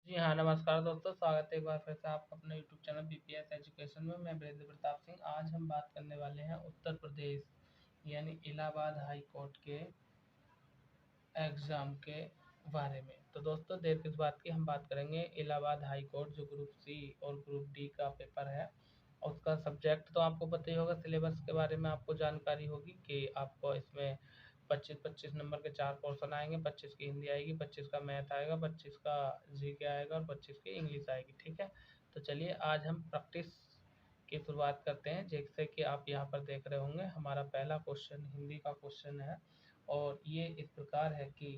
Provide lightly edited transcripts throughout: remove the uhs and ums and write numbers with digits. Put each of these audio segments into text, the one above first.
जी हाँ, नमस्कार दोस्तों, स्वागत है एक बार फिर से आपका अपने यूट्यूब चैनल बीपीएस एजुकेशन में। मैं वीरेंद्र प्रताप सिंह। आज हम बात करने वाले हैं उत्तर प्रदेश यानी इलाहाबाद हाई कोर्ट के एग्ज़ाम के बारे में। तो दोस्तों, देर किस बात की, हम बात करेंगे इलाहाबाद हाई कोर्ट जो ग्रुप सी और ग्रुप डी का पेपर है। उसका सब्जेक्ट तो आपको पता ही होगा, सिलेबस के बारे में आपको जानकारी होगी कि आपको इसमें 25-25 नंबर के 4 पोर्शन आएंगे। 25 की हिंदी आएगी, 25 का मैथ आएगा, 25 का जीके आएगा और 25 की इंग्लिश आएगी। ठीक है, तो चलिए आज हम प्रैक्टिस की शुरुआत करते हैं। जैसे कि आप यहाँ पर देख रहे होंगे, हमारा पहला क्वेश्चन हिंदी का क्वेश्चन है और ये इस प्रकार है कि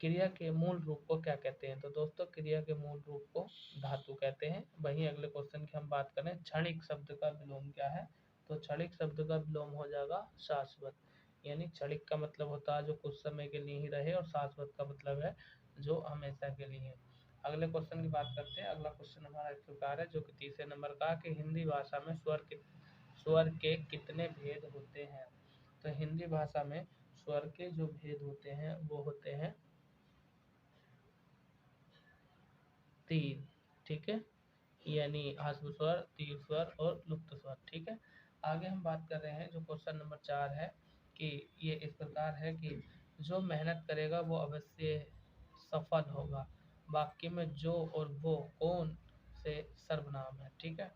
क्रिया के मूल रूप को क्या कहते हैं। तो दोस्तों, क्रिया के मूल रूप को धातु कहते हैं। वहीं अगले क्वेश्चन की हम बात करें, क्षणिक शब्द का विलोम क्या है। तो क्षणिक शब्द का विलोम हो जाएगा शाश्वत। यानी क्षणिक का मतलब होता है जो कुछ समय के लिए ही रहे और शाश्वत का मतलब है जो हमेशा के लिए। अगले क्वेश्चन की बात करते हैं। अगला क्वेश्चन हमारा इस प्रकार है, जो कि तीसरे नंबर का, कि हिंदी भाषा में स्वर के कितने भेद होते हैं। तो हिंदी भाषा में स्वर के जो भेद होते हैं वो होते हैं 3। ठीक है, यानी ह्रस्व स्वर, दीर्घ स्वर और लुप्त स्वर। ठीक है, आगे हम बात कर रहे हैं जो क्वेश्चन नंबर 4 है, कि ये इस प्रकार है कि जो मेहनत करेगा वो अवश्य सफल होगा। वाक्य में जो और वो कौन से सर्वनाम है। ठीक है,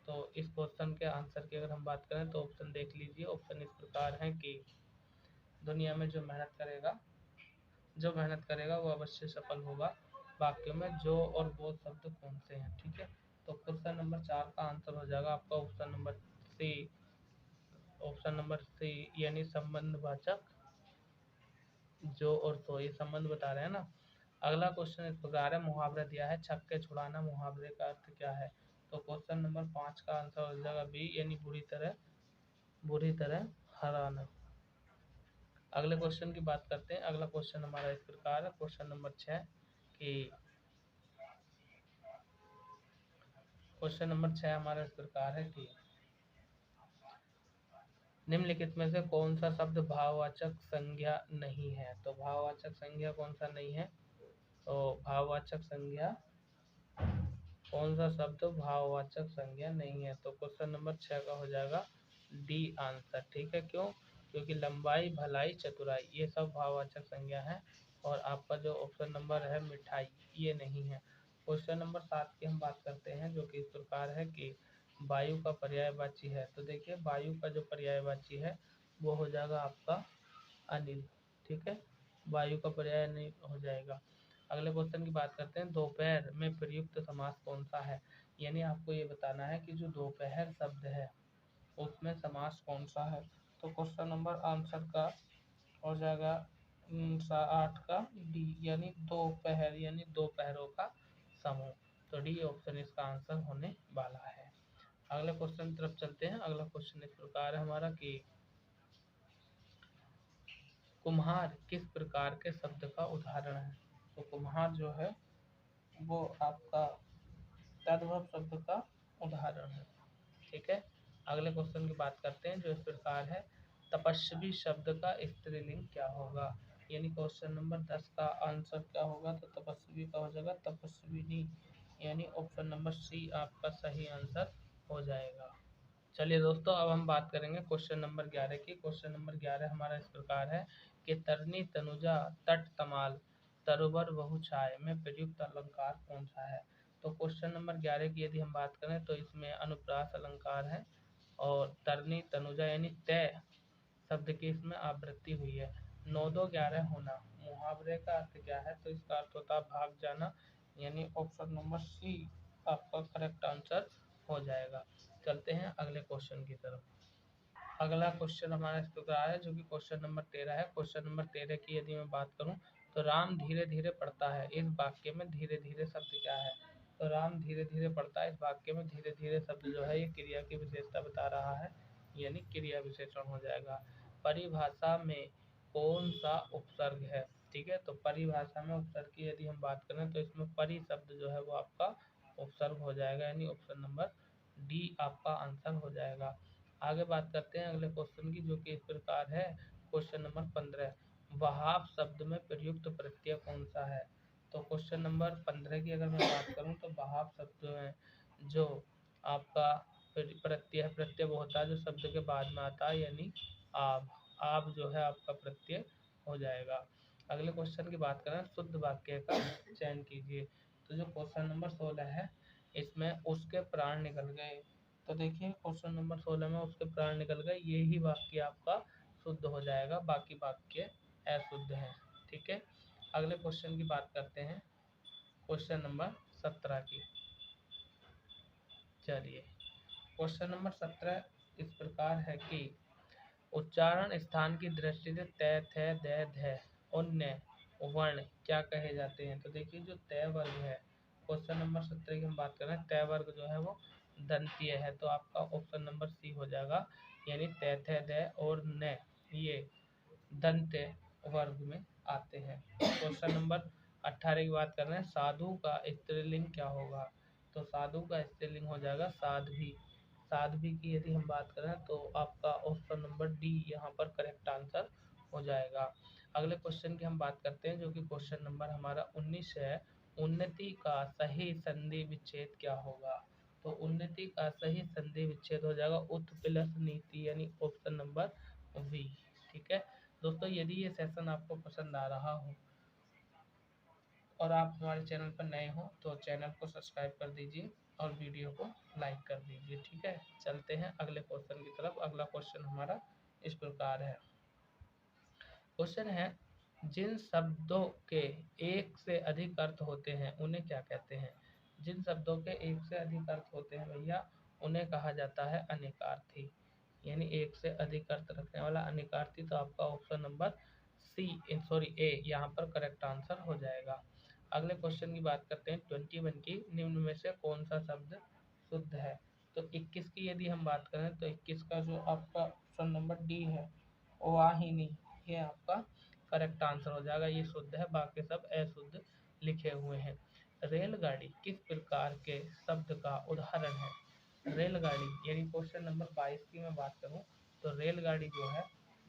तो इस क्वेश्चन के आंसर की अगर हम बात करें तो ऑप्शन देख लीजिए। ऑप्शन इस प्रकार है कि दुनिया में जो मेहनत करेगा वो अवश्य सफल होगा। वाक्यों में जो और वो शब्द कौन से हैं। ठीक है, तो क्वेश्चन नंबर 4 का आंसर हो जाएगा आपका option number C. Option number C यानी संबंधवाचक जो और सो, ये संबंध बता रहे हैं ना। अगला क्वेश्चन इस प्रकार है, मुहावरा दिया है, छक्के छुड़ाना मुहावरे का अर्थ क्या है। तो क्वेश्चन नंबर 5 का आंसर हो जाएगा बी, यानी बुरी तरह हराना। अगले क्वेश्चन की बात करते हैं। अगला क्वेश्चन हमारा इस प्रकार है, क्वेश्चन नंबर 6, कि क्वेश्चन नंबर 6 हमारा इस प्रकार है कि निम्नलिखित में से कौन सा शब्द भाववाचक संज्ञा नहीं है। तो भाववाचक संज्ञा कौन सा नहीं है। तो भाववाचक संज्ञा कौन सा शब्द भाववाचक संज्ञा नहीं है। तो क्वेश्चन नंबर 6 का हो जाएगा डी आंसर। ठीक है, क्यों? क्योंकि लंबाई, भलाई, चतुराई ये सब भाववाचक संज्ञा है और आपका जो ऑप्शन नंबर है मिठाई, ये नहीं है। क्वेश्चन नंबर 7 की हम बात करते हैं, जो कि इस प्रकार है कि वायु का पर्यायवाची है। तो देखिए, वायु का जो पर्यायवाची है वो हो जाएगा आपका अनिल। ठीक है, वायु का पर्याय नहीं हो जाएगा। अगले क्वेश्चन की बात करते हैं, दोपहर में प्रयुक्त समास कौन सा है। यानी आपको ये बताना है कि जो दोपहर शब्द है उसमें समास कौन सा है। तो क्वेश्चन नंबर आंसर का हो जाएगा 8 का डी, यानी दोपहर यानी दोपहरों का समूह। तो डी ऑप्शन इसका आंसर होने वाला है। अगले क्वेश्चन की तरफ चलते हैं। अगला क्वेश्चन इस प्रकार है हमारा कि कुम्हार किस प्रकार के शब्द का उदाहरण है। तो कुम्हार जो है वो आपका तद्भव शब्द का उदाहरण है। ठीक है, अगले क्वेश्चन की बात करते हैं, जो इस प्रकार है, तपस्वी शब्द का स्त्रीलिंग क्या होगा। यानी क्वेश्चन नंबर 10 का आंसर क्या होगा। तो तपस्वी का हो जाएगा तपस्विनी, यानी ऑप्शन नंबर सी आपका सही आंसर हो जाएगा। चलिए दोस्तों, अब हम बात करेंगे क्वेश्चन नंबर 11 की। क्वेश्चन नंबर 11 हमारा इस प्रकार है कि तरनी तनुजा तट तमाल तरुबर बहुछाय में प्रयुक्त अलंकार कौन सा है। तो क्वेश्चन नंबर 11 की यदि हम बात करें तो इसमें अनुप्रास अलंकार है और तरनी तनुजा यानी तय शब्द की इसमें आवृत्ति हुई है। 9 2 11 होना मुहावरे का अर्थ क्या है। तो इसका अर्थ होता है भाग जाना, यानी ऑप्शन नंबर सी आपका करेक्ट आंसर हो जाएगा। चलते हैं अगले क्वेश्चन की तरफ। अगला क्वेश्चन हमारा इस प्रकार है, जो कि क्वेश्चन नंबर 13 है। क्वेश्चन नंबर 13 की यदि मैं बात करूं तो राम धीरे धीरे पढ़ता है, इस वाक्य में धीरे धीरे शब्द क्या है। तो राम धीरे धीरे पढ़ता है, इस वाक्य में धीरे धीरे शब्द जो है ये क्रिया की विशेषता बता रहा है, यानी क्रिया विशेषण हो जाएगा। परिभाषा में कौन सा उपसर्ग है। ठीक है, तो परिभाषा में उपसर्ग की यदि हम बात करें तो इसमें परि शब्द जो है वो आपका उपसर्ग हो जाएगा, यानी ऑप्शन नंबर डी आपका आंसर हो जाएगा। आगे बात करते हैं अगले क्वेश्चन की, जो कि इस प्रकार है। क्वेश्चन नंबर 15, वहाब शब्द में प्रयुक्त प्रत्यय कौन सा है। तो क्वेश्चन नंबर 15 की अगर मैं बात करूँ तो बहाव शब्द में जो आपका प्रत्यय वो होता है जो शब्द के बाद में आता है, यानी आप। आप जो है आपका प्रत्यय हो जाएगा। अगले क्वेश्चन की बात करें, शुद्ध वाक्य का चयन कीजिए। तो जो क्वेश्चन नंबर 16 है इसमें उसके प्राण निकल गए। तो देखिए क्वेश्चन नंबर 16 में उसके प्राण निकल गए, यही वाक्य आपका शुद्ध हो जाएगा, बाकी वाक्य अशुद्ध है। ठीक है, अगले क्वेश्चन की बात करते हैं, क्वेश्चन नंबर 17 की। चलिए, क्वेश्चन नंबर 17 इस प्रकार है कि उच्चारण स्थान की दृष्टि से तय, थ, द, ध और न वर्ण क्या कहे जाते हैं। तो देखिए जो तय वर्ग है, क्वेश्चन नंबर 17 की हम बात करें, तय वर्ग जो है वो दंतीय है, तो आपका ऑप्शन नंबर सी हो जाएगा, यानी तय, थ, द और न ये दंत वर्ग में आते हैं। क्वेश्चन नंबर 18 की बात कर रहे हैं, साधु का स्त्रीलिंग क्या होगा। तो साधु का स्त्रीलिंग हो जाएगा साध्वी। साध्वी की यदि हम बात करें तो आपका ऑप्शन नंबर डी यहाँ पर करेक्ट आंसर हो जाएगा। अगले क्वेश्चन की हम बात करते हैं जो कि क्वेश्चन नंबर हमारा 19 है, उन्नति का सही संधि विच्छेद क्या होगा। तो उन्नति का सही संधि विच्छेद हो जाएगा उत प्लस नीति, यानी ऑप्शन नंबर वी। ठीक है दोस्तों, यदि ये सेशन आपको पसंद आ रहा हो और आप हमारे चैनल पर नए हो तो चैनल को सब्सक्राइब कर दीजिए और वीडियो को लाइक कर दीजिए। ठीक है, चलते हैं अगले क्वेश्चन की तरफ। अगला क्वेश्चन हमारा इस प्रकार है, क्वेश्चन है, जिन शब्दों के एक से अधिक अर्थ होते हैं उन्हें क्या कहते हैं। जिन शब्दों के एक से अधिक अर्थ होते हैं भैया उन्हें कहा जाता है अनेकार्थी, यानी एक से अधिक अर्थ रखने वाला अनेकार्थी। तो आपका ऑप्शन नंबर सी, सॉरी ए यहाँ पर करेक्ट आंसर हो जाएगा। अगले क्वेश्चन की बात करते हैं 21 की, निम्न में से कौन सा शब्द शुद्ध है। तो 21 की यदि हम बात करें तो 21 का जो आपका ऑप्शन नंबर डी है वाहिनी, ये आपका करेक्ट आंसर हो जाएगा, ये शुद्ध है, बाकी सब अशुद्ध लिखे हुए हैं। रेलगाड़ी किस प्रकार के शब्द का उदाहरण है। रेलगाड़ी यानी क्वेश्चन नंबर 22 की मैं बात करूं तो रेलगाड़ी जो है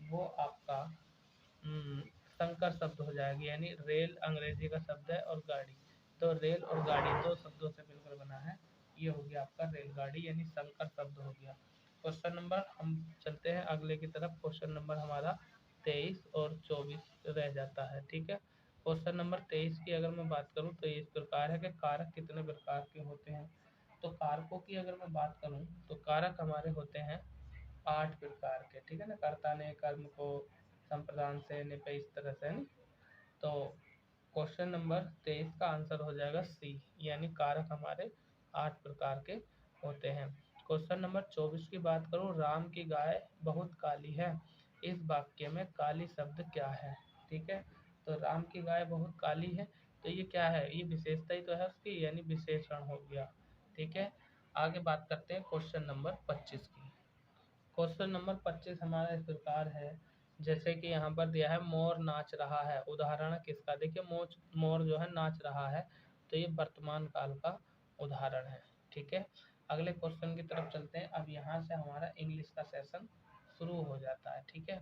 वो आपका संकर शब्द हो जाएगी, यानी रेल अंग्रेजी का शब्द है और गाड़ी, तो रेल और गाड़ी दो शब्दों से मिलकर बना है, ये हो गया आपका रेलगाड़ी, यानी संकर शब्द हो गया। क्वेश्चन नंबर हम चलते हैं अगले की तरफ, क्वेश्चन नंबर हमारा 23 और 24 रह जाता है। ठीक है, क्वेश्चन नंबर 23 की अगर मैं बात करूं तो ये इस प्रकार है कि कारक कितने प्रकार के होते हैं। तो कारकों की अगर मैं बात करूं तो कारक हमारे होते हैं 8 प्रकार के। ठीक है ना, कर्ता ने कर्म को संप्रदान से निपे इस तरह से, नहीं तो क्वेश्चन नंबर 23 का आंसर हो जाएगा सी, यानी कारक हमारे 8 प्रकार के होते हैं। क्वेश्चन नंबर 24 की बात करूं, राम की गाय बहुत काली है, इस वाक्य में काली शब्द क्या है। ठीक है, तो राम की गाय बहुत काली है, तो ये क्या है, ये विशेषता ही तो है उसकी, यानी विशेषण हो गया। ठीक है, आगे बात करते हैं क्वेश्चन नंबर 25 की। क्वेश्चन नंबर 25 हमारा इस प्रकार है, जैसे कि यहाँ पर दिया है मोर नाच रहा है, उदाहरण किसका। देखिए मोर जो है नाच रहा है, तो ये वर्तमान काल का उदाहरण है। ठीक है, अगले क्वेश्चन की तरफ चलते हैं। अब यहाँ से हमारा इंग्लिश का सेशन शुरू हो जाता है। ठीक है,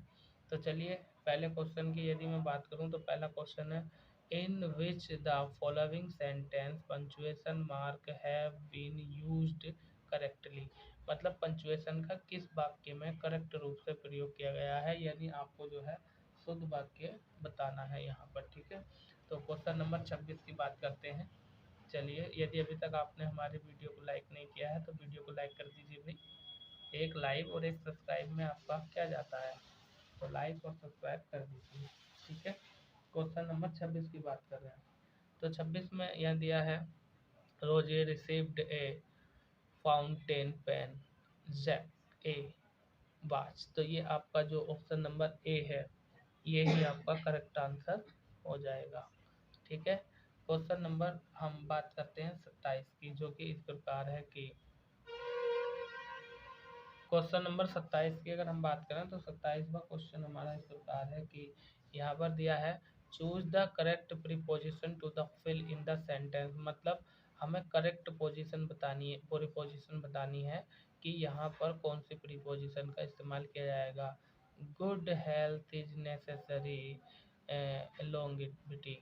तो चलिए पहले क्वेश्चन की यदि मैं बात करूँ तो पहला क्वेश्चन है, in which the following sentence punctuation mark have been used correctly. मतलब पंचुएशन का किस वाक्य में करेक्ट रूप से प्रयोग किया गया है, यानी आपको जो है शुद्ध वाक्य बताना है यहाँ पर। ठीक है, तो क्वेश्चन नंबर 26 की बात करते हैं। चलिए, यदि अभी तक आपने हमारे वीडियो को लाइक नहीं किया है तो वीडियो को लाइक कर दीजिए भाई। एक लाइक और एक सब्सक्राइब में आपका क्या जाता है, तो लाइक और सब्सक्राइब कर दीजिए। ठीक है, क्वेश्चन नंबर 26 की बात कर रहे हैं। तो 26 में यह दिया है, Rose received a fountain pen Jack a watch. तो ये आपका जो ऑप्शन नंबर ए है ये ही आपका करेक्ट आंसर हो जाएगा। ठीक है, क्वेश्चन नंबर हम बात करते हैं 27 की, जो कि इस प्रकार है कि क्वेश्चन नंबर 27 की अगर हम बात करें तो 27वां क्वेश्चन हमारा इस प्रकार है कि यहाँ पर दिया है, choose the correct preposition to the fill in the sentence. मतलब हमें करेक्ट पोजीशन बतानी है, प्रीपोजिशन बतानी है कि यहाँ पर कौन सी प्रीपोजिशन का इस्तेमाल किया जाएगा। Good health is necessary longevity,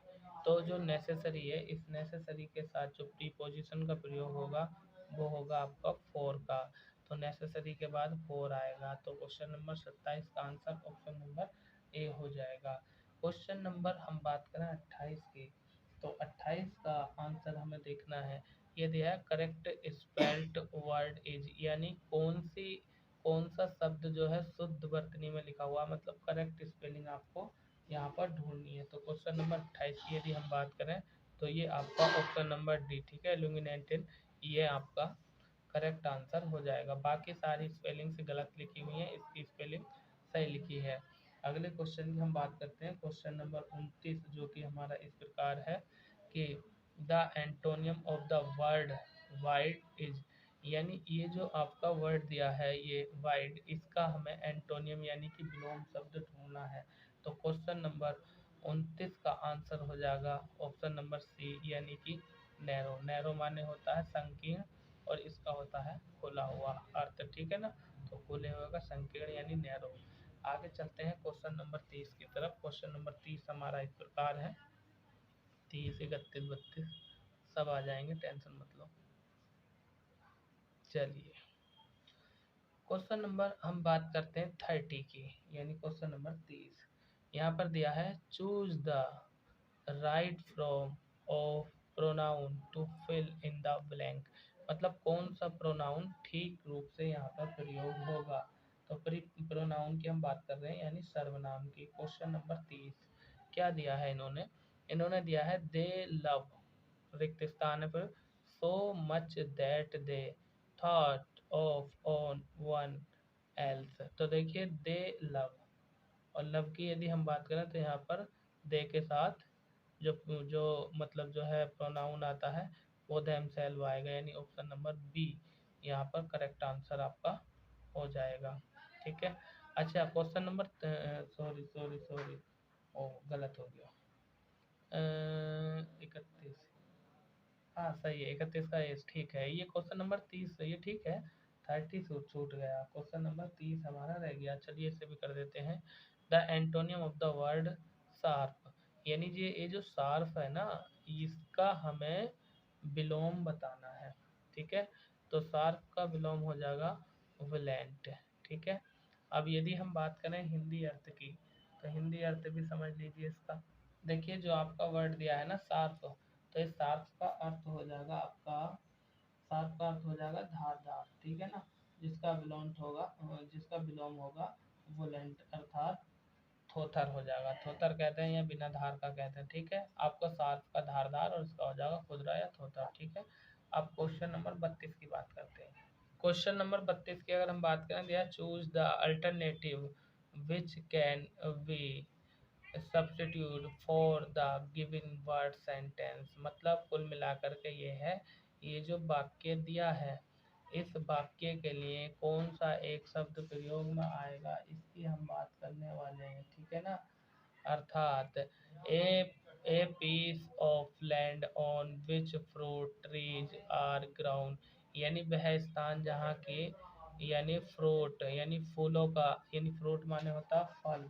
तो जो नेसेसरी है, इस नेसेसरी के साथ जो प्रीपोजिशन का प्रयोग होगा वो होगा आपका फॉर का। तो नेसेसरी के बाद फॉर आएगा। तो क्वेश्चन नंबर 27 का आंसर ऑप्शन नंबर ए हो जाएगा। क्वेश्चन नंबर हम बात करें 28 की, तो 28 का आंसर हमें देखना है। ये दिया है करेक्ट स्पेल्ट वर्ड इज, यानी कौन सा शब्द जो है शुद्ध वर्तनी में लिखा हुआ, मतलब करेक्ट स्पेलिंग आपको यहाँ पर ढूंढनी है। तो क्वेश्चन नंबर 28 की यदि हम बात करें तो ये आपका ऑप्शन नंबर डी, ठीक है, इल्यूमिनेटेड, ये आपका करेक्ट आंसर हो जाएगा। बाकी सारी स्पेलिंग से गलत लिखी हुई है, इसकी स्पेलिंग सही लिखी है। अगले क्वेश्चन की हम बात करते हैं, क्वेश्चन नंबर 29, जो कि हमारा इस प्रकार है कि the antonym of the word wide is, यानी ये जो आपका वर्ड दिया है ये वाइड, इसका हमें एंटोनियम यानी कि विलोम शब्द ढूंढना है। तो क्वेश्चन नंबर 29 का आंसर हो जाएगा ऑप्शन नंबर सी, यानी कि नैरो। नैरो माने होता है संकीर्ण और इसका होता है खुला हुआ अर्थ, ठीक है ना। तो खुले हुए का संकीर्ण यानी नैरो। आगे चलते हैं क्वेश्चन नंबर 30 की तरफ। क्वेश्चन नंबर 30 हमारा इस प्रकार है, 30, 31, 32 सब आ जाएंगे, टेंशन मत लो। चलिए क्वेश्चन नंबर हम बात करते हैं 30 की, यानी क्वेश्चन नंबर 30। यहाँ पर दिया है choose the right from of pronoun to fill in the blank, मतलब कौन सा प्रोनाउन ठीक रूप से यहाँ पर प्रयोग होगा। तो प्रोनाउन की हम बात कर रहे हैं, यानी सर्वनाम की। क्वेश्चन नंबर 30 क्या दिया है इन्होंने, इन्होंने दिया है दे लव, रिक्त स्थान पर, so much that they thought of on one else. तो देखिए दे लव, और लव की यदि हम बात करें तो यहाँ पर दे के साथ जो जो मतलब जो है प्रोनाउन आता है वो देम सेल्फ आएगा, यानी ऑप्शन नंबर बी यहाँ पर करेक्ट आंसर आपका हो जाएगा, ठीक है। अच्छा question number sorry sorry sorry, ओ गलत हो गया, 31, हाँ सही है, 31 का एस ठीक है। ये क्वेश्चन नंबर 30 ये ठीक है, 30 छूट गया, क्वेश्चन नंबर 30 हमारा रह गया। चलिए इसे भी कर देते हैं। The antonym of the word sharp, यानी ये जो शार्प है ना, इसका हमें विलोम बताना है, ठीक है। तो शार्प का विलोम हो जाएगा विलेंट, ठीक है। अब यदि हम बात करें हिंदी अर्थ की, तो हिंदी अर्थ भी समझ लीजिए इसका। देखिए जो आपका वर्ड दिया है ना शार्प, तो इस शार्प का अर्थ हो जाएगा आपका, शार्प का अर्थ हो जाएगा धारदार, ठीक है ना। जिसका विलोम होगा, जिसका विलोम होगा वोलेंट, अर्थात थोथर हो जाएगा। थोथर कहते हैं या बिना धार का कहते हैं, ठीक है। आपका शार्प का धारदार और इसका हो जाएगा खुदरा या थोथर, ठीक है। अब क्वेश्चन नंबर 32 की बात करते हैं। क्वेश्चन नंबर 32 की अगर हम बात करें, दिया choose the alternative which can be substitute for the given word sentence, मतलब कुल मिलाकर के ये है, ये जो वाक्य दिया है इस वाक्य के लिए कौन सा एक शब्द प्रयोग में आएगा, इसकी हम बात करने वाले हैं, ठीक है ना। अर्थात a a piece of land on which fruit trees are ground, यानी वह स्थान जहाँ के, यानी फ्रूट यानी फूलों का, यानी फ्रूट माने होता है फल,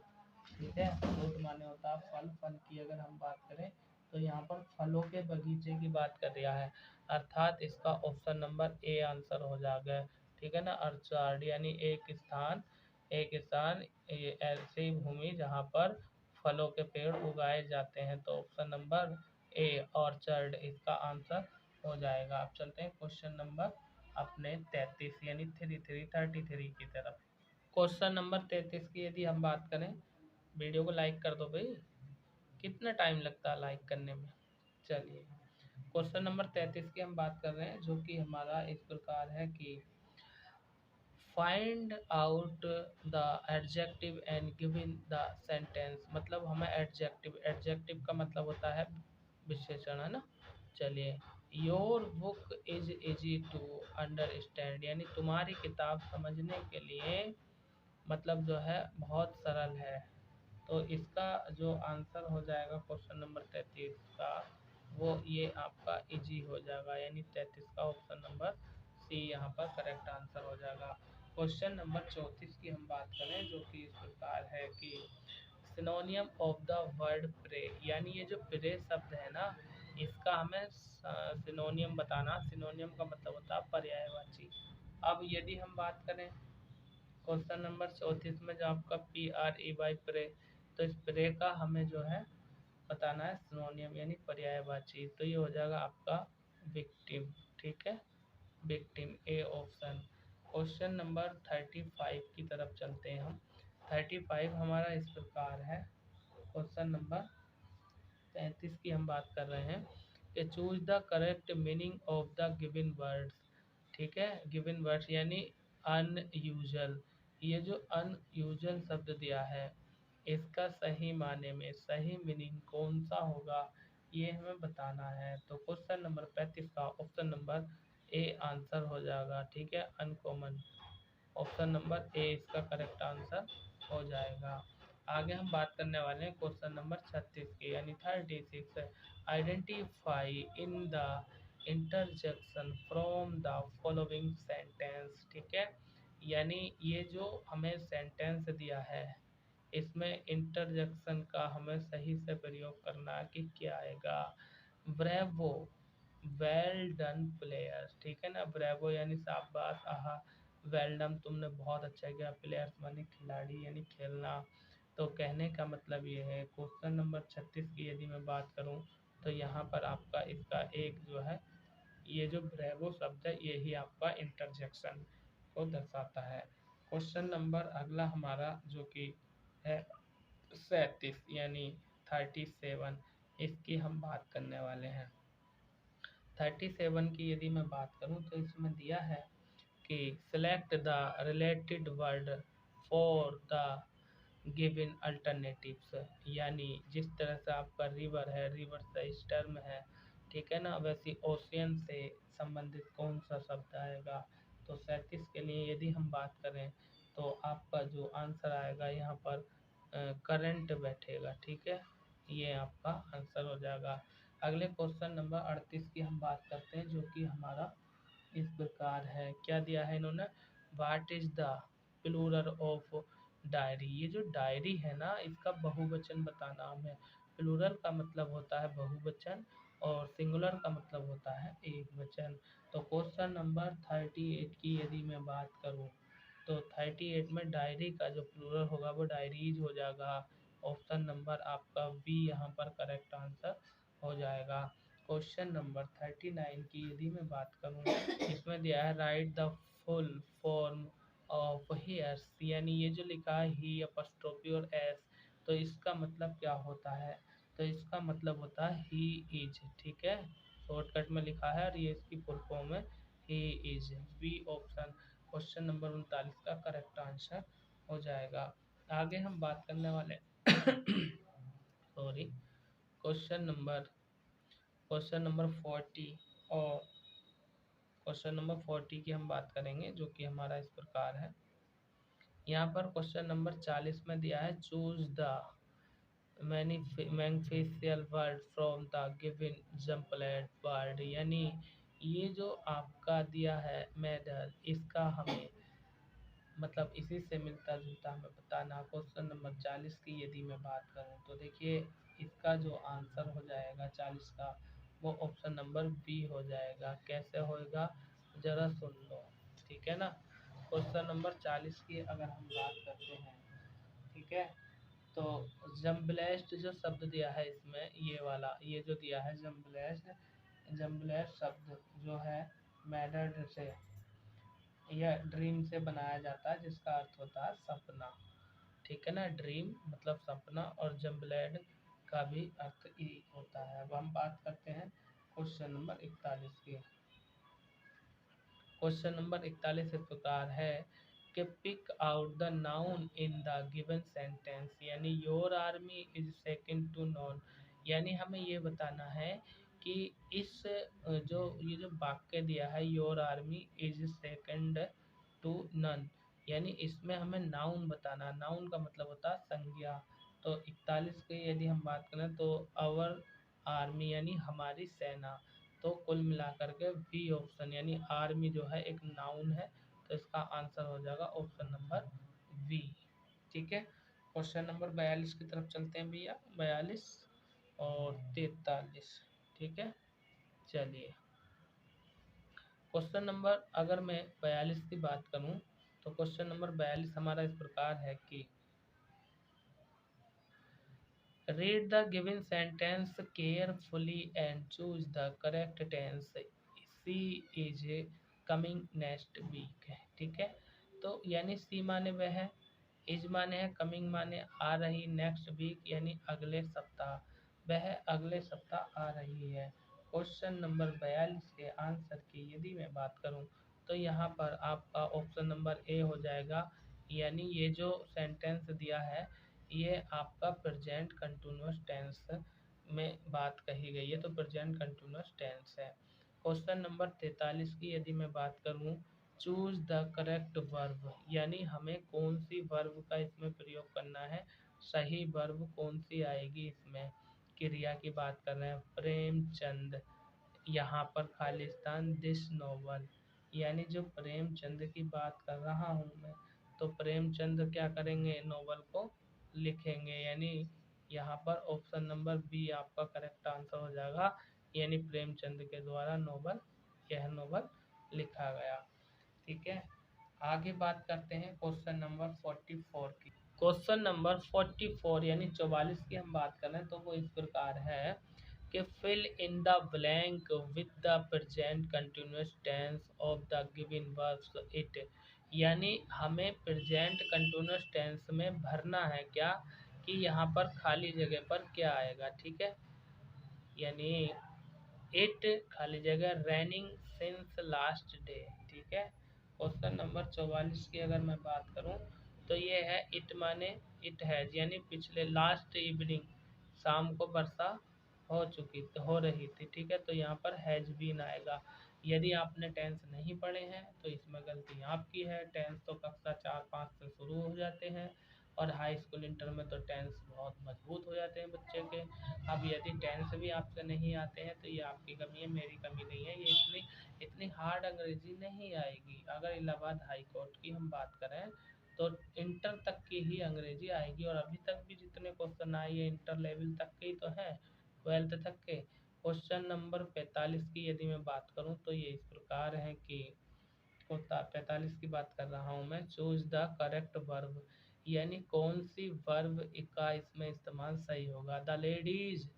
ठीक है। फ्रूट माने होता है फल, फल की अगर हम बात करें तो यहाँ पर फलों के बगीचे की बात कर रहा है, अर्थात इसका ऑप्शन नंबर ए आंसर हो जाएगा, ठीक है ना। अर्चार्ड यानी एक स्थान, ये ऐसी भूमि जहाँ पर फलों के पेड़ उगाए जाते हैं। तो ऑप्शन नंबर ए ऑर्चर्ड इसका आंसर हो जाएगा। आप चलते हैं क्वेश्चन नंबर अपने 33 यानी 33 की तरफ। क्वेश्चन नंबर 33 की यदि हम बात करें, वीडियो को लाइक कर दो भाई, कितना टाइम लगता है लाइक करने में। चलिए क्वेश्चन नंबर 33 की हम बात कर रहे हैं, जो कि हमारा इस प्रकार है कि find out the adjective and give in the sentence, मतलब हमें एडजेक्टिव का मतलब होता है विशेषण, है ना। चलिए your book is easy to understand, यानी तुम्हारी किताब समझने के लिए मतलब जो है बहुत सरल है। तो इसका जो आंसर हो जाएगा क्वेश्चन नंबर 33 का, वो ये आपका इजी हो जाएगा, यानी 33 का ऑप्शन नंबर सी यहाँ पर करेक्ट आंसर हो जाएगा। क्वेश्चन नंबर 34 की हम बात करें, जो कि इस प्रकार है कि synonym of the word pray, यानी ये जो प्रे शब्द है ना, इसका हमें सिनोनियम बताना। सिनोनियम का मतलब होता है पर्यायवाची। अब यदि हम बात करें क्वेश्चन नंबर 34 में जो आपका PRE प्रे, तो इस प्रे का हमें जो है बताना है सिनोनियम यानी पर्यायवाची। तो ये हो जाएगा आपका विक्टिम। ठीक है, victim, A option. Question number 35 की तरफ चलते हैं हम। 35 हमारा इस प्रकार है। क्वेश्चन नंबर 35 की हम बात कर रहे हैं कि choose the correct meaning of the given words. ठीक है, गिवन वर्ड्स यानी अनयूजुअल। ये जो अनयूजुअल शब्द दिया है, इसका सही माने में सही मीनिंग कौन सा होगा, ये हमें बताना है। तो क्वेश्चन नंबर 35 का ऑप्शन नंबर ए आंसर हो जाएगा। ठीक है, अनकॉमन। ऑप्शन नंबर ए इसका करेक्ट आंसर हो जाएगा। आगे हम बात करने वाले हैं क्वेश्चन नंबर 36 की, यानी 36। Identify in the interjection from the following sentence. ठीक है, यानी ये जो हमें सेंटेंस दिया है, इसमें इंटरजेक्शन का हमें सही से प्रयोग करना है कि क्या आएगा। Bravo, well done players. ठीक है ना, ब्रेवो यानी शाबाश, आहा, वेल डन तुमने बहुत अच्छा किया, प्लेयर्स माने खिलाड़ी यानी खेलना। तो कहने का मतलब ये है, क्वेश्चन नंबर 36 की यदि मैं बात करूं, तो यहाँ पर आपका इसका एक जो है, ये जो ब्रेवो शब्द है, यही आपका इंटरजेक्शन को दर्शाता है। क्वेश्चन नंबर अगला हमारा जो कि है 37 यानी 37, इसकी हम बात करने वाले हैं। 37 की यदि मैं बात करूं, तो इसमें दिया है कि select the related word for the given alternatives, यानी जिस तरह से आपका रिवर है, रिवर से टर्म है, ठीक है ना, वैसे ओशियन से संबंधित कौन सा शब्द आएगा। तो 37 के लिए यदि हम बात करें, तो आपका जो आंसर आएगा यहाँ पर करंट बैठेगा। ठीक है, ये आपका आंसर हो जाएगा। अगले क्वेश्चन नंबर 38 की हम बात करते हैं, जो कि हमारा इस प्रकार है। क्या दिया है इन्होंने, what is the plural of diary. ये जो डायरी है ना, इसका बहुवचन बताना हमें। प्लूरल का मतलब होता है बहुवचन और सिंगुलर का मतलब होता है एक वचन। तो क्वेश्चन नंबर 38 की यदि मैं बात करूं, तो 38 में डायरी का जो प्लूरल होगा वो डायरीज हो जाएगा। ऑप्शन नंबर आपका बी यहाँ पर करेक्ट आंसर हो जाएगा। क्वेश्चन नंबर 39 की यदि मैं बात करूँ, इसमें दिया है write the full form of here's, यानी ये जो लिखा है ही अपस्ट्रोफी और एस, तो इसका मतलब क्या होता है। तो इसका मतलब होता है ही इज। ठीक है, शॉर्टकट में लिखा है और ये इसकी फुल फॉर्म है he is. B option question number 39 का करेक्ट आंसर हो जाएगा। आगे हम बात करने वाले सॉरी, क्वेश्चन नंबर 40 और क्वेश्चन नंबर 40 की हम बात करेंगे, जो कि हमारा इस प्रकार है। यहाँ पर क्वेश्चन नंबर 40 में दिया है choose the beneficial word from the given exampled word, यानी ये जो आपका दिया है मेडल, इसका हमें मतलब इसी से मिलता जुलता हमें बताना। क्वेश्चन नंबर 40 की यदि मैं बात करूं, तो देखिए इसका जो आंसर हो जाएगा 40 का, वो ऑप्शन नंबर बी हो जाएगा। कैसे होएगा, जरा सुन लो। ठीक है ना, क्वेश्चन नंबर 40 की अगर हम बात करते हैं, ठीक है, तो जम्बलेस्ड जो शब्द दिया है इसमें, ये वाला ये जो दिया है जम्बलेस्ड, जम्बलेस्ड शब्द जो है मैडर्ड से या ड्रीम से बनाया जाता है, जिसका अर्थ होता है सपना। ठीक है ना, ड्रीम मतलब सपना और जम्बलेड का भी अर्थ ही होता है। अब हम बात करते हैं क्वेश्चन नंबर 41 की। क्वेश्चन नंबर 41 इस प्रकार है कि pick out the noun in the given sentence, यानी your army is second to none, यानी हमें ये बताना है कि इस जो ये जो वाक्य दिया है your army is second to none, यानी इसमें हमें नाउन बताना। नाउन का मतलब होता है संज्ञा। तो 41 की यदि हम बात करें, तो अवर आर्मी यानी हमारी सेना। तो कुल मिलाकर के बी ऑप्शन यानी आर्मी जो है एक नाउन है, तो इसका आंसर हो जाएगा ऑप्शन नंबर बी। ठीक है, क्वेश्चन नंबर 42 की तरफ चलते हैं भैया, 42 और 43। ठीक है, चलिए क्वेश्चन नंबर, अगर मैं 42 की बात करूं तो क्वेश्चन नंबर 42 हमारा इस प्रकार है कि read the given sentence carefully and choose the correct tense. She is coming next week. ठीक है, तो यानी सी माने वह है, इज माने है, कमिंग माने आ रही, नेक्स्ट वीक यानी अगले सप्ताह, वह अगले सप्ताह आ रही है। क्वेश्चन नंबर 42 के आंसर की यदि मैं बात करूं तो यहाँ पर आपका ऑप्शन नंबर ए हो जाएगा। यानी ये जो सेंटेंस दिया है ये आपका प्रेजेंट कंटिन्यूअस टेंस में बात कही गई है, तो प्रेजेंट कंटिन्यूअस टेंस है। क्वेश्चन नंबर 43 की यदि मैं बात करूं, चूज द करेक्ट वर्ब, यानी हमें कौन सी वर्ब का इसमें प्रयोग करना है, सही वर्ब कौन सी आएगी इसमें। क्रिया की बात कर रहे हैं, प्रेमचंद, यहाँ पर खालिस्तान दिस नोवेल, यानी जो प्रेमचंद की बात कर रहा हूँ मैं, तो प्रेमचंद क्या करेंगे, नोवेल को लिखेंगे, यानी यहाँ पर ऑप्शन नंबर बी आपका करेक्ट आंसर हो जाएगा, यानी प्रेमचंद के द्वारा नोवेल, यह नोवेल लिखा गया। ठीक है, आगे बात करते हैं क्वेश्चन नंबर 44 की। क्वेश्चन नंबर 44 यानी 44 की हम बात कर रहे हैं, तो वो इस प्रकार है कि fill in the blank with the present continuous tense of the given verbs it, यानी हमें प्रेजेंट कंटिन्यूअस टेंस में भरना है क्या, कि यहाँ पर खाली जगह पर क्या आएगा। ठीक है, यानी इट खाली जगह रैनिंग सिंस लास्ट डे। ठीक है, क्वेश्चन नंबर 44 की अगर मैं बात करूं तो ये है इट माने इट हैज, यानी पिछले लास्ट इवनिंग शाम को वर्षा हो रही थी। ठीक है, तो यहाँ पर हैज बीन आएगा। यदि आपने टेंस नहीं पढ़े हैं तो इसमें गलती आपकी है। टेंस तो कक्षा 4-5 से शुरू हो जाते हैं और हाई स्कूल इंटर में तो टेंस बहुत मजबूत हो जाते हैं बच्चे के। अब यदि टेंस भी आपसे नहीं आते हैं तो ये आपकी कमी है, मेरी कमी नहीं है। ये इतनी इतनी हार्ड अंग्रेजी नहीं आएगी। अगर इलाहाबाद हाई कोर्ट की हम बात करें तो इंटर तक की ही अंग्रेजी आएगी, और अभी तक भी जितने क्वेश्चन आए ये इंटर लेवल तक के ही तो हैं, 12th तक के। क्वेश्चन नंबर 45 की यदि मैं बात करूं तो ये इस प्रकार है कि 45 की बात कर रहा हूं मैं, चूज द करेक्ट वर्ब, यानी कौन सी वर्ब का इसमें इस्तेमाल सही होगा। The ladies,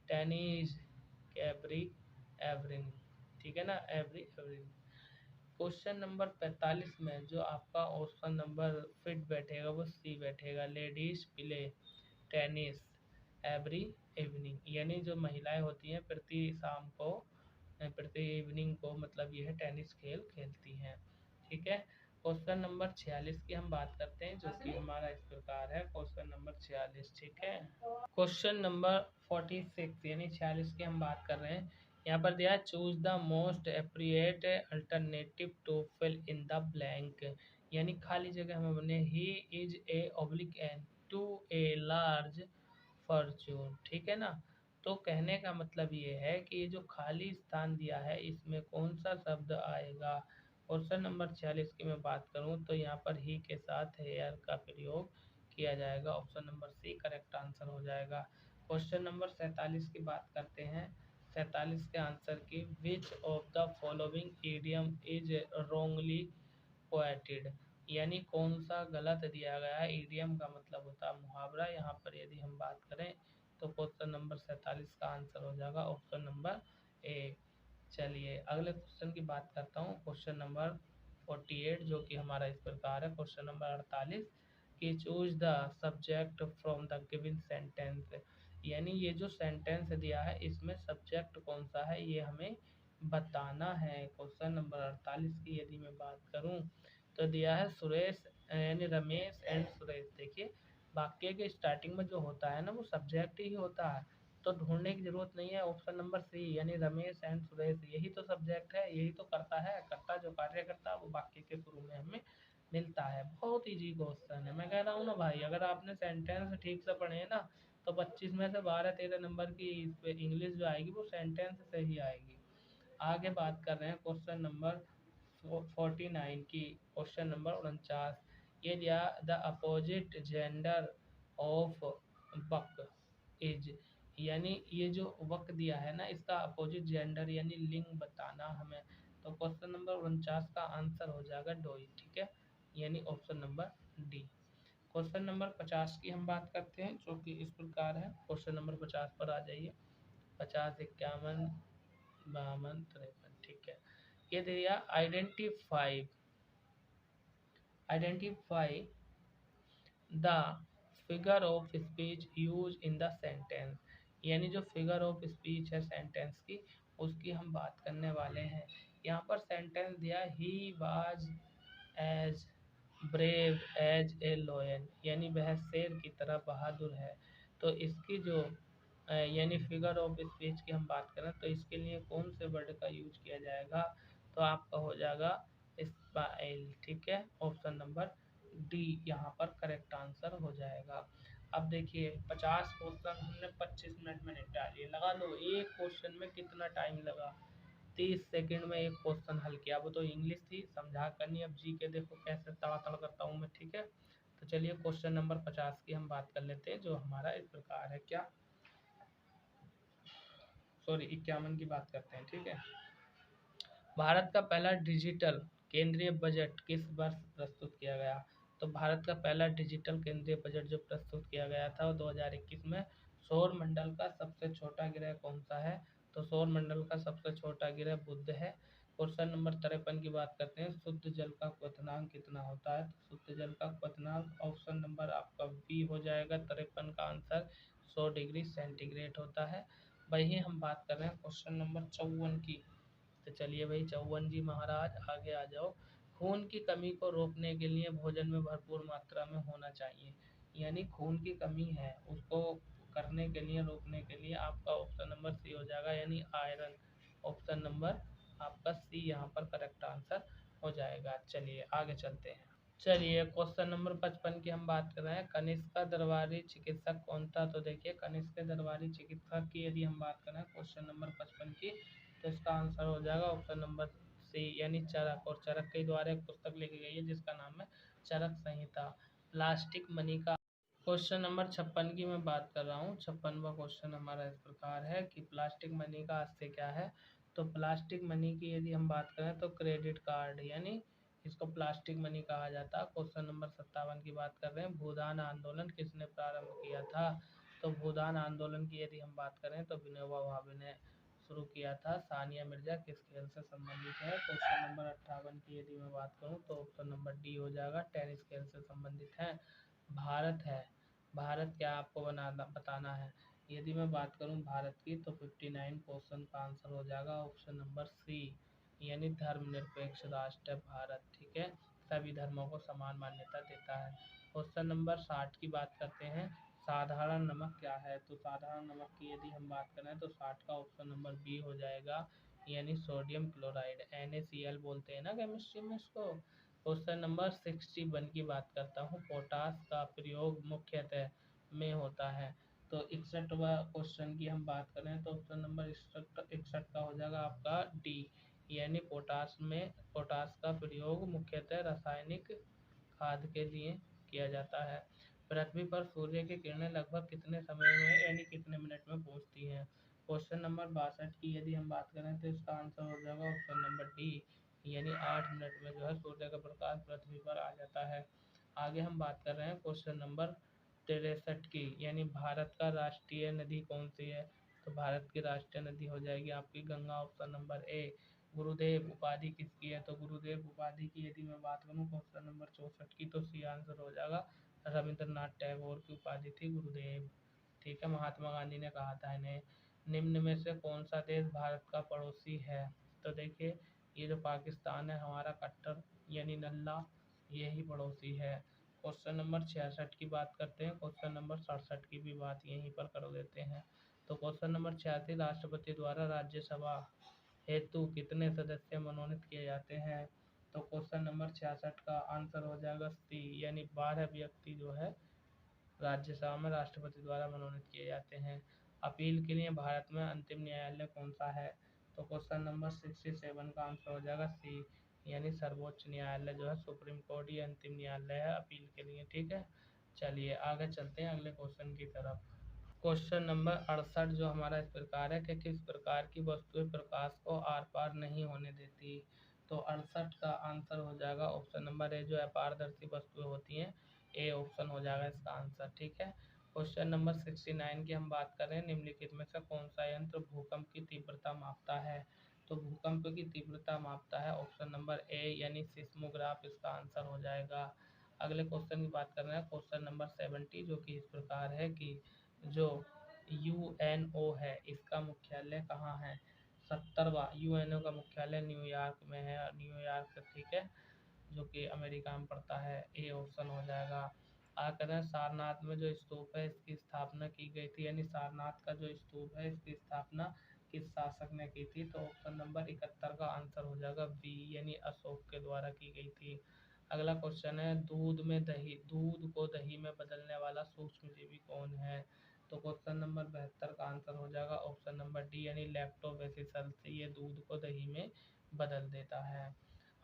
tennis, every, everyone. ठीक है ना, एवरी, एवरिन। क्वेश्चन नंबर 45 में जो आपका ऑप्शन नंबर फिट बैठेगा वो सी बैठेगा, ladies play tennis every evening, यानी जो महिलाएं होती हैं प्रति शाम को, प्रति इवनिंग को, मतलब ये है टेनिस खेल खेलती हैं। ठीक है, क्वेश्चन नंबर 46 की हम बात करते हैं, जो कि हमारा इस प्रकार है, क्वेश्चन नंबर 46। ठीक है, क्वेश्चन नंबर 46 यानी 46 की हम बात कर रहे हैं। यहाँ पर दिया choose the most appropriate alternative to fill in the blank, यानी खाली जगह हमें बने he is a oblique and to a large fortune. ठीक है ना, तो कहने का मतलब ये है कि ये जो खाली स्थान दिया है इसमें कौन सा शब्द आएगा। क्वेश्चन नंबर 46 की मैं बात करूं तो यहाँ पर ही के साथ हेयर का प्रयोग किया जाएगा, option number C correct answer हो जाएगा। क्वेश्चन नंबर 47 की बात करते हैं, 47 के आंसर की, which of the following idiom is wrongly quoted, यानी कौन सा गलत दिया गया है। ईडियम का मतलब होता है मुहावरा, यहाँ पर यदि हम बात करें तो क्वेश्चन नंबर 47 का आंसर हो जाएगा ऑप्शन नंबर ए। चलिए अगले क्वेश्चन की बात करता हूँ, क्वेश्चन नंबर 48, जो कि हमारा इस प्रकार है, क्वेश्चन नंबर 48 कि choose the subject from the given sentence, यानी ये जो सेंटेंस दिया है इसमें सब्जेक्ट कौन सा है ये हमें बताना है। क्वेश्चन नंबर 48 की यदि मैं बात करूं तो दिया है सुरेश यानी रमेश एंड सुरेश। देखिए वाक्य के स्टार्टिंग में जो होता है ना वो सब्जेक्ट ही होता है, तो ढूंढने की जरूरत नहीं है। ऑप्शन नंबर सी यानी रमेश एंड सुरेश, यही तो सब्जेक्ट है, यही तो करता है, करता जो कार्य करता है वो वाक्य के शुरू में हमें मिलता है। बहुत इजी क्वेश्चन है, मैं कह रहा हूँ ना भाई, अगर आपने सेंटेंस ठीक से पढ़े ना तो 25 में से 12-13 नंबर की इंग्लिश जो आएगी वो सेंटेंस से ही आएगी। आगे बात कर रहे हैं क्वेश्चन नंबर 49 की, क्वेश्चन नंबर 49, ये दिया द अपोजिट जेंडर ऑफ वक इज, यानी ये जो वक दिया है ना, इसका अपोजिट जेंडर यानी लिंग बताना हमें। तो क्वेश्चन नंबर 49 का आंसर हो जाएगा डोई, ठीक है, यानी option number D. Question number 50 की हम बात करते हैं, जो कि इस प्रकार है। क्वेश्चन नंबर 50 पर आ जाइए। 50, 51, 52, 53, ठीक है। ये दिया identify the figure of speech use in the sentence, यानी जो फिगर ऑफ स्पीच है सेंटेंस की, उसकी हम बात करने वाले हैं। यहाँ पर सेंटेंस दिया he was as brave as a lion, यानी वह शेर की तरह बहादुर है। तो इसकी जो यानी फिगर ऑफ स्पीच की हम बात करें तो इसके लिए कौन से वर्ड का यूज किया जाएगा, तो आपका हो जाएगा स्माइल, ठीक है, ऑप्शन नंबर डी यहाँ पर करेक्ट आंसर हो जाएगा। अब देखिए 50 क्वेश्चन हमने 25 मिनट में निपटा लिए। लगा लो एक क्वेश्चन में कितना टाइम लगा, 30 सेकंड में एक क्वेश्चन हल किया। वो तो इंग्लिश थी, समझा करनी। अब जी के देखो कैसे तड़ातड़ करता हूँ मैं, ठीक है। तो चलिए क्वेश्चन नंबर 50 की हम बात कर लेते हैं, जो हमारा इस प्रकार है। क्या, सॉरी 51 की बात करते हैं, ठीक है। भारत का पहला डिजिटल केंद्रीय बजट किस वर्ष प्रस्तुत किया गया, तो भारत का पहला डिजिटल केंद्रीय बजट जो प्रस्तुत किया गया था वो 2021 में। सौर मंडल का सबसे छोटा ग्रह कौन सा है, तो सौर मंडल का सबसे छोटा ग्रह बुध है। क्वेश्चन नंबर 53 की बात करते हैं। शुद्ध जल का क्वथनांक कितना होता है, तो शुद्ध जल का क्वथनांक ऑप्शन नंबर आपका बी हो जाएगा। 53 का आंसर 100 डिग्री सेंटीग्रेड होता है। वही हम बात कर रहे हैं क्वेश्चन नंबर 54 की। तो चलिए भाई 54 जी महाराज आगे आ जाओ। खून की कमी को रोकने के लिए भोजन में भरपूर मात्रा में होना चाहिए, यानी खून की कमी है उसको करने के लिए, रोकने के लिए आपका ऑप्शन नंबर सी हो जाएगा, यानी आयरन। ऑप्शन नंबर आपका सी यहाँ पर करेक्ट आंसर हो जाएगा। चलिए आगे चलते हैं। चलिए क्वेश्चन नंबर 55 की हम बात कर रहे हैं। कनिष्क का दरबारी चिकित्सक कौन था, तो देखिए कनिष्क के दरबारी चिकित्सक की यदि हम बात करें क्वेश्चन नंबर 55 की, तो इसका आंसर हो जाएगा ऑप्शन नंबर सी, यानी चरक। और चरक के द्वारा एक पुस्तक लिखी गई है जिसका नाम है चरक संहिता। प्लास्टिक मनी का क्वेश्चन नंबर 56 की मैं बात कर रहा हूँ। 56वां क्वेश्चन हमारा इस प्रकार है कि प्लास्टिक मनी का आशय क्या है, तो प्लास्टिक मनी की यदि हम बात करें तो क्रेडिट कार्ड, यानी इसको प्लास्टिक मनी कहा जाता है। क्वेश्चन नंबर 57 की बात कर रहे हैं। भूदान आंदोलन किसने प्रारंभ किया था, तो भूदान आंदोलन की यदि हम बात करें तो विनोबा भावे ने शुरू किया था। सानिया मिर्जा किस खेल से संबंधित है, क्वेश्चन नंबर 58 की यदि मैं बात करूं तो ऑप्शन नंबर डी हो जाएगा, टेनिस खेल से संबंधित है। भारत है, भारत क्या आपको बताना है। यदि मैं बात करूं भारत की तो 59 क्वेश्चन का आंसर हो जाएगा ऑप्शन नंबर सी, यानी धर्मनिरपेक्ष राष्ट्र है भारत, ठीक है, सभी धर्मों को समान मान्यता देता है। क्वेश्चन नंबर 60 की बात करते हैं। साधारण नमक क्या है, तो साधारण नमक की यदि हम बात करें तो 60 का ऑप्शन नंबर बी हो जाएगा, यानी सोडियम क्लोराइड, NaCl बोलते हैं ना केमिस्ट्री में इसको। क्वेश्चन नंबर 61 की बात करता हूँ। पोटास का प्रयोग मुख्यतः में होता है, तो 61वां क्वेश्चन की हम बात करें तो ऑप्शन नंबर 61 का हो जाएगा आपका डी, यानी पोटास का प्रयोग मुख्यतः रासायनिक खाद के लिए किया जाता है। पृथ्वी पर सूर्य की किरणें लगभग कितने समय में यानी कितने मिनट में पहुंचती हैं, क्वेश्चन नंबर 62 की यदि हम बात करें तो इसका आंसर हो जाएगा ऑप्शन नंबर डी, यानी 8 मिनट में जो है सूर्य का प्रकाश पृथ्वी पर आ जाता है। आगे हम बात कर रहे हैं क्वेश्चन नंबर 63 की, यानी भारत का राष्ट्रीय नदी कौन सी है, तो भारत की राष्ट्रीय नदी हो जाएगी आपकी गंगा, ऑप्शन नंबर ए। गुरुदेव उपाधि किसकी है, तो गुरुदेव उपाधि की यदि मैं बात करूँ क्वेश्चन नंबर 64 की, तो सी आंसर हो जाएगा रविंद्रनाथ टैगोर की उपाधि थी गुरुदेव, ठीक है, महात्मा गांधी ने कहा था इन्हें। निम्न में से कौन सा देश भारत का पड़ोसी है, तो देखिए ये जो पाकिस्तान है हमारा कट्टर यानी नल्ला, यही पड़ोसी है। क्वेश्चन नंबर 66 की बात करते हैं। क्वेश्चन नंबर 67 की भी बात यहीं पर कर देते हैं। तो क्वेश्चन नंबर 86, राष्ट्रपति द्वारा राज्यसभा हेतु कितने सदस्य मनोनीत किए जाते हैं, तो क्वेश्चन नंबर 66 का आंसर हो जाएगा सी, यानी 12 व्यक्ति जो है राज्यसभा में राष्ट्रपति द्वारा मनोनीत किए जाते हैं। अपील के लिए भारत में अंतिम न्यायालय कौन सा है, तो क्वेश्चन नंबर 67 का आंसर हो जाएगा सी, यानी सर्वोच्च न्यायालय जो है सुप्रीम कोर्ट, ये अंतिम न्यायालय है अपील के लिए, ठीक है। चलिए आगे चलते हैं अगले क्वेश्चन की तरफ। क्वेश्चन नंबर 68 जो हमारा इस प्रकार है कि किस प्रकार की वस्तुएं प्रकाश को आर पार नहीं होने देती। तो 68 का आंसर हो जाएगा ऑप्शन नंबर ए, जो अपारदर्शी वस्तुएं होती हैं। ए ऑप्शन हो जाएगा इसका आंसर, ठीक है। क्वेश्चन नंबर 69 की हम बात करें, निम्नलिखित में से कौन सा यंत्र भूकंप की तीव्रता मापता है। तो भूकंप की तीव्रता मापता है ऑप्शन नंबर ए यानी सिस्मोग्राफ इसका आंसर हो जाएगा। अगले क्वेश्चन की बात कर रहे हैं, क्वेश्चन नंबर 70 जो कि इस प्रकार है कि जो यूएनओ है इसका मुख्यालय कहाँ है। 70वां यूएनओ का मुख्यालय न्यूयॉर्क में है, न्यूयॉर्क, ठीक है, जो कि अमेरिका में पड़ता है। ए ऑप्शन हो जाएगा। आकर सारनाथ में जो स्तूप है इसकी स्थापना की गई थी, यानी सारनाथ का जो स्तूप है इसकी स्थापना किस शासक ने की थी। तो ऑप्शन नंबर 71 का आंसर हो जाएगा बी यानी अशोक के द्वारा की गई थी। अगला क्वेश्चन है, दूध को दही में बदलने वाला सूक्ष्म जीवी कौन है। तो क्वेश्चन नंबर 72 का आंसर हो जाएगा ऑप्शन नंबर डी यानी लैक्टोबैसिलस, ये दूध को दही में बदल देता है।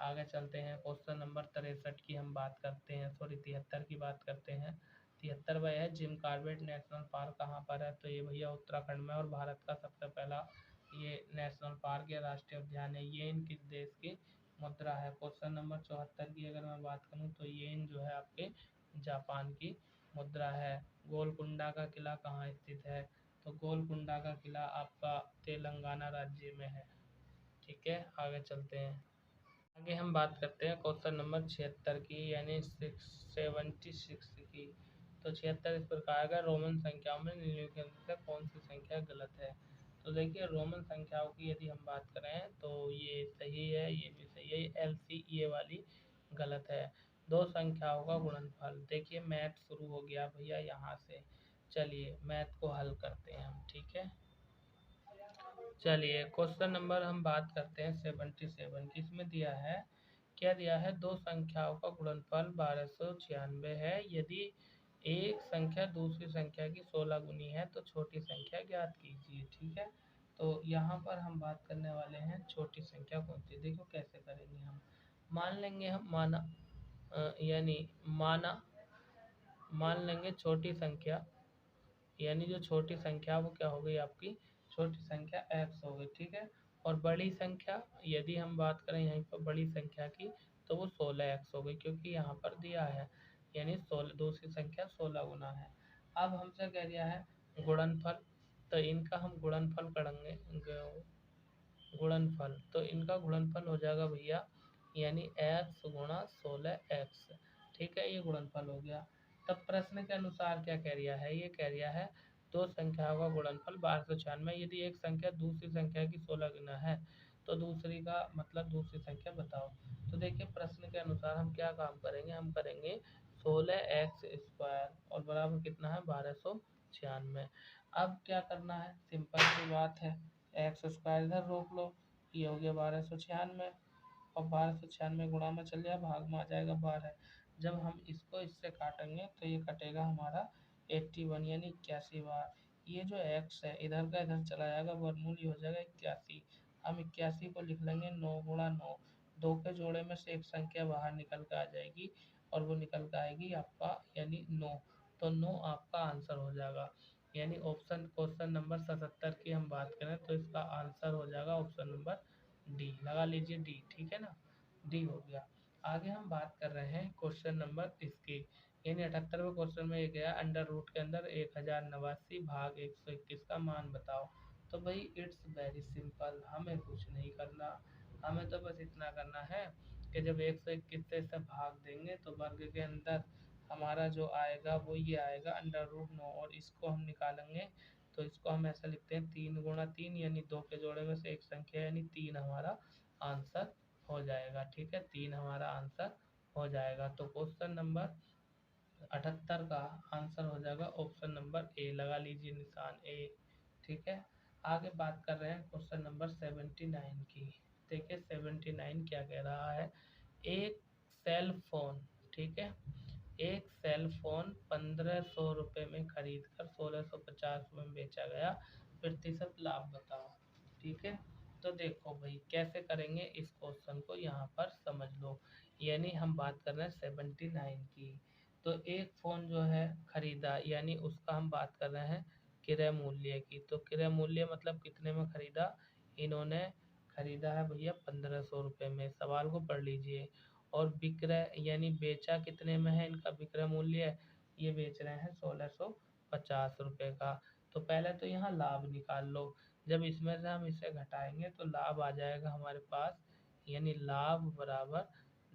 आगे चलते हैं, क्वेश्चन नंबर 63 की हम बात करते हैं, सॉरी 73 की बात करते हैं। 73 वह है, जिम कॉर्बेट नेशनल पार्क कहाँ पर है। तो ये भैया उत्तराखंड में, और भारत का सबसे पहला ये नेशनल पार्क या राष्ट्रीय उद्यान है। ये इन किस देश की मुद्रा है। क्वेश्चन नंबर 74 की अगर मैं बात करूँ तो येन जो है आपके जापान की मुद्रा है। गोलकुंडा का किला कहाँ स्थित है। तो गोलकुंडा का किला आपका तेलंगाना राज्य में है, ठीक है। आगे चलते हैं, आगे हम बात करते हैं क्वेश्चन नंबर 76 की यानी 76 की। तो 76 इस प्रकार का, रोमन संख्याओं में निम्नलिखित में से कौन सी संख्या गलत है। तो देखिए रोमन संख्याओं की यदि हम बात करें तो ये सही है, ये भी सही है, एलसी ये वाली गलत है। दो संख्याओं का गुणनफल, देखिए मैथ शुरू हो गया भैया यहाँ से। चलिए मैथ को हल करते हैं हम, ठीक है। चलिए क्वेश्चन नंबर हम बात करते हैं 77 की। इसमें दिया है, क्या दिया है, दो संख्याओं का गुणनफल 1296 है। यदि एक संख्या दूसरी संख्या की 16 गुनी है तो छोटी संख्या ज्ञात कीजिए, ठीक है। तो यहाँ पर हम बात करने वाले हैं छोटी संख्या कौन सी। देखो कैसे करेंगे हम, मान लेंगे हम माना यानी मान लेंगे छोटी संख्या, यानी जो छोटी संख्या वो क्या हो गई आपकी, छोटी संख्या x हो गई, ठीक है। और बड़ी संख्या यदि हम बात करें यहीं पर बड़ी संख्या की, तो वो 16x हो गई, क्योंकि यहाँ पर दिया है यानी 16 दूसरी संख्या 16 गुना है। अब हमसे कह दिया है गुणनफल, तो इनका हम गुणनफल करेंगे, गुणनफल, तो इनका गुणनफल हो जाएगा भैया यानी x गुणा 16x, ठीक है, ये गुणनफल हो गया। तब प्रश्न के अनुसार क्या कह रिया है, ये कह रिया है दो संख्याओं का गुणनफल 1296, यदि एक संख्या दूसरी संख्या की 16 गुना है तो दूसरी का मतलब दूसरी संख्या बताओ। तो देखिए प्रश्न के अनुसार हम क्या काम करेंगे, हम करेंगे 16x² और बराबर कितना है 1296। अब क्या करना है, सिंपल सी बात है, x² इधर रोक लो, ये हो गया 1296, और 1296 गुणा में चल जाए भाग में आ जाएगा 12। जब हम इसको इससे काटेंगे तो ये कटेगा हमारा 81 यानी 81 बार। ये जो x है इधर का इधर चला जाएगा, वर्गमूल हो जाएगा 81। हम 81 को लिख लेंगे 9 गुणा 9, दो के जोड़े में से एक संख्या बाहर निकल कर आ जाएगी और वो निकल कर आएगी आपका यानी 9। तो 9 आपका आंसर हो जाएगा, यानी ऑप्शन क्वेश्चन नंबर 77 की हम बात करें तो इसका आंसर हो जाएगा ऑप्शन नंबर डी, लगा लीजिए डी, ठीक है ना, डी हो गया। आगे हम बात कर रहे हैं क्वेश्चन नंबर इसकी, यानी 78वें क्वेश्चन में ये गया अंडर रूट के अंदर 1089 भाग 121 का मान बताओ। तो भाई इट्स वेरी सिंपल, हमें कुछ नहीं करना, हमें तो बस इतना करना है कि जब 121 से इसे भाग देंगे तो वर्ग के अंदर हमारा जो आएगा वो ये आएगा अंडर रूट 9, और इसको हम निकालेंगे तो इसको हम ऐसा लिखते हैं 3 गुणा 3 यानी दो के जोड़े में से एक संख्या यानी 3 हमारा आंसर हो जाएगा, ठीक है, 3 हमारा आंसर हो जाएगा। तो क्वेश्चन नंबर 78 का आंसर हो जाएगा ऑप्शन नंबर ए, लगा लीजिए निशान ए, ठीक है। आगे बात कर रहे हैं क्वेश्चन नंबर 79 की। देखिए 79 क्या कह रहा है, एक सेल फोन, ठीक है, एक सेल फोन 1500 रुपये में खरीद कर 1650 में बेचा गया, प्रतिशत लाभ बताओ, ठीक है। तो देखो भाई कैसे करेंगे इस क्वेश्चन को, यहाँ पर समझ लो, यानी हम बात कर रहे हैं 79 की। तो एक फ़ोन जो है खरीदा, यानी उसका हम बात कर रहे हैं क्रय मूल्य की। तो क्रय मूल्य मतलब कितने में खरीदा, इन्होंने खरीदा है भैया 1500 रुपये में, सवाल को पढ़ लीजिए। और विक्रय यानी बेचा कितने में है, इनका विक्रय मूल्य ये बेच रहे हैं 1650 रुपये का। तो पहले तो यहाँ लाभ निकाल लो, जब इसमें से हम इसे घटाएंगे तो लाभ आ जाएगा हमारे पास, यानी लाभ बराबर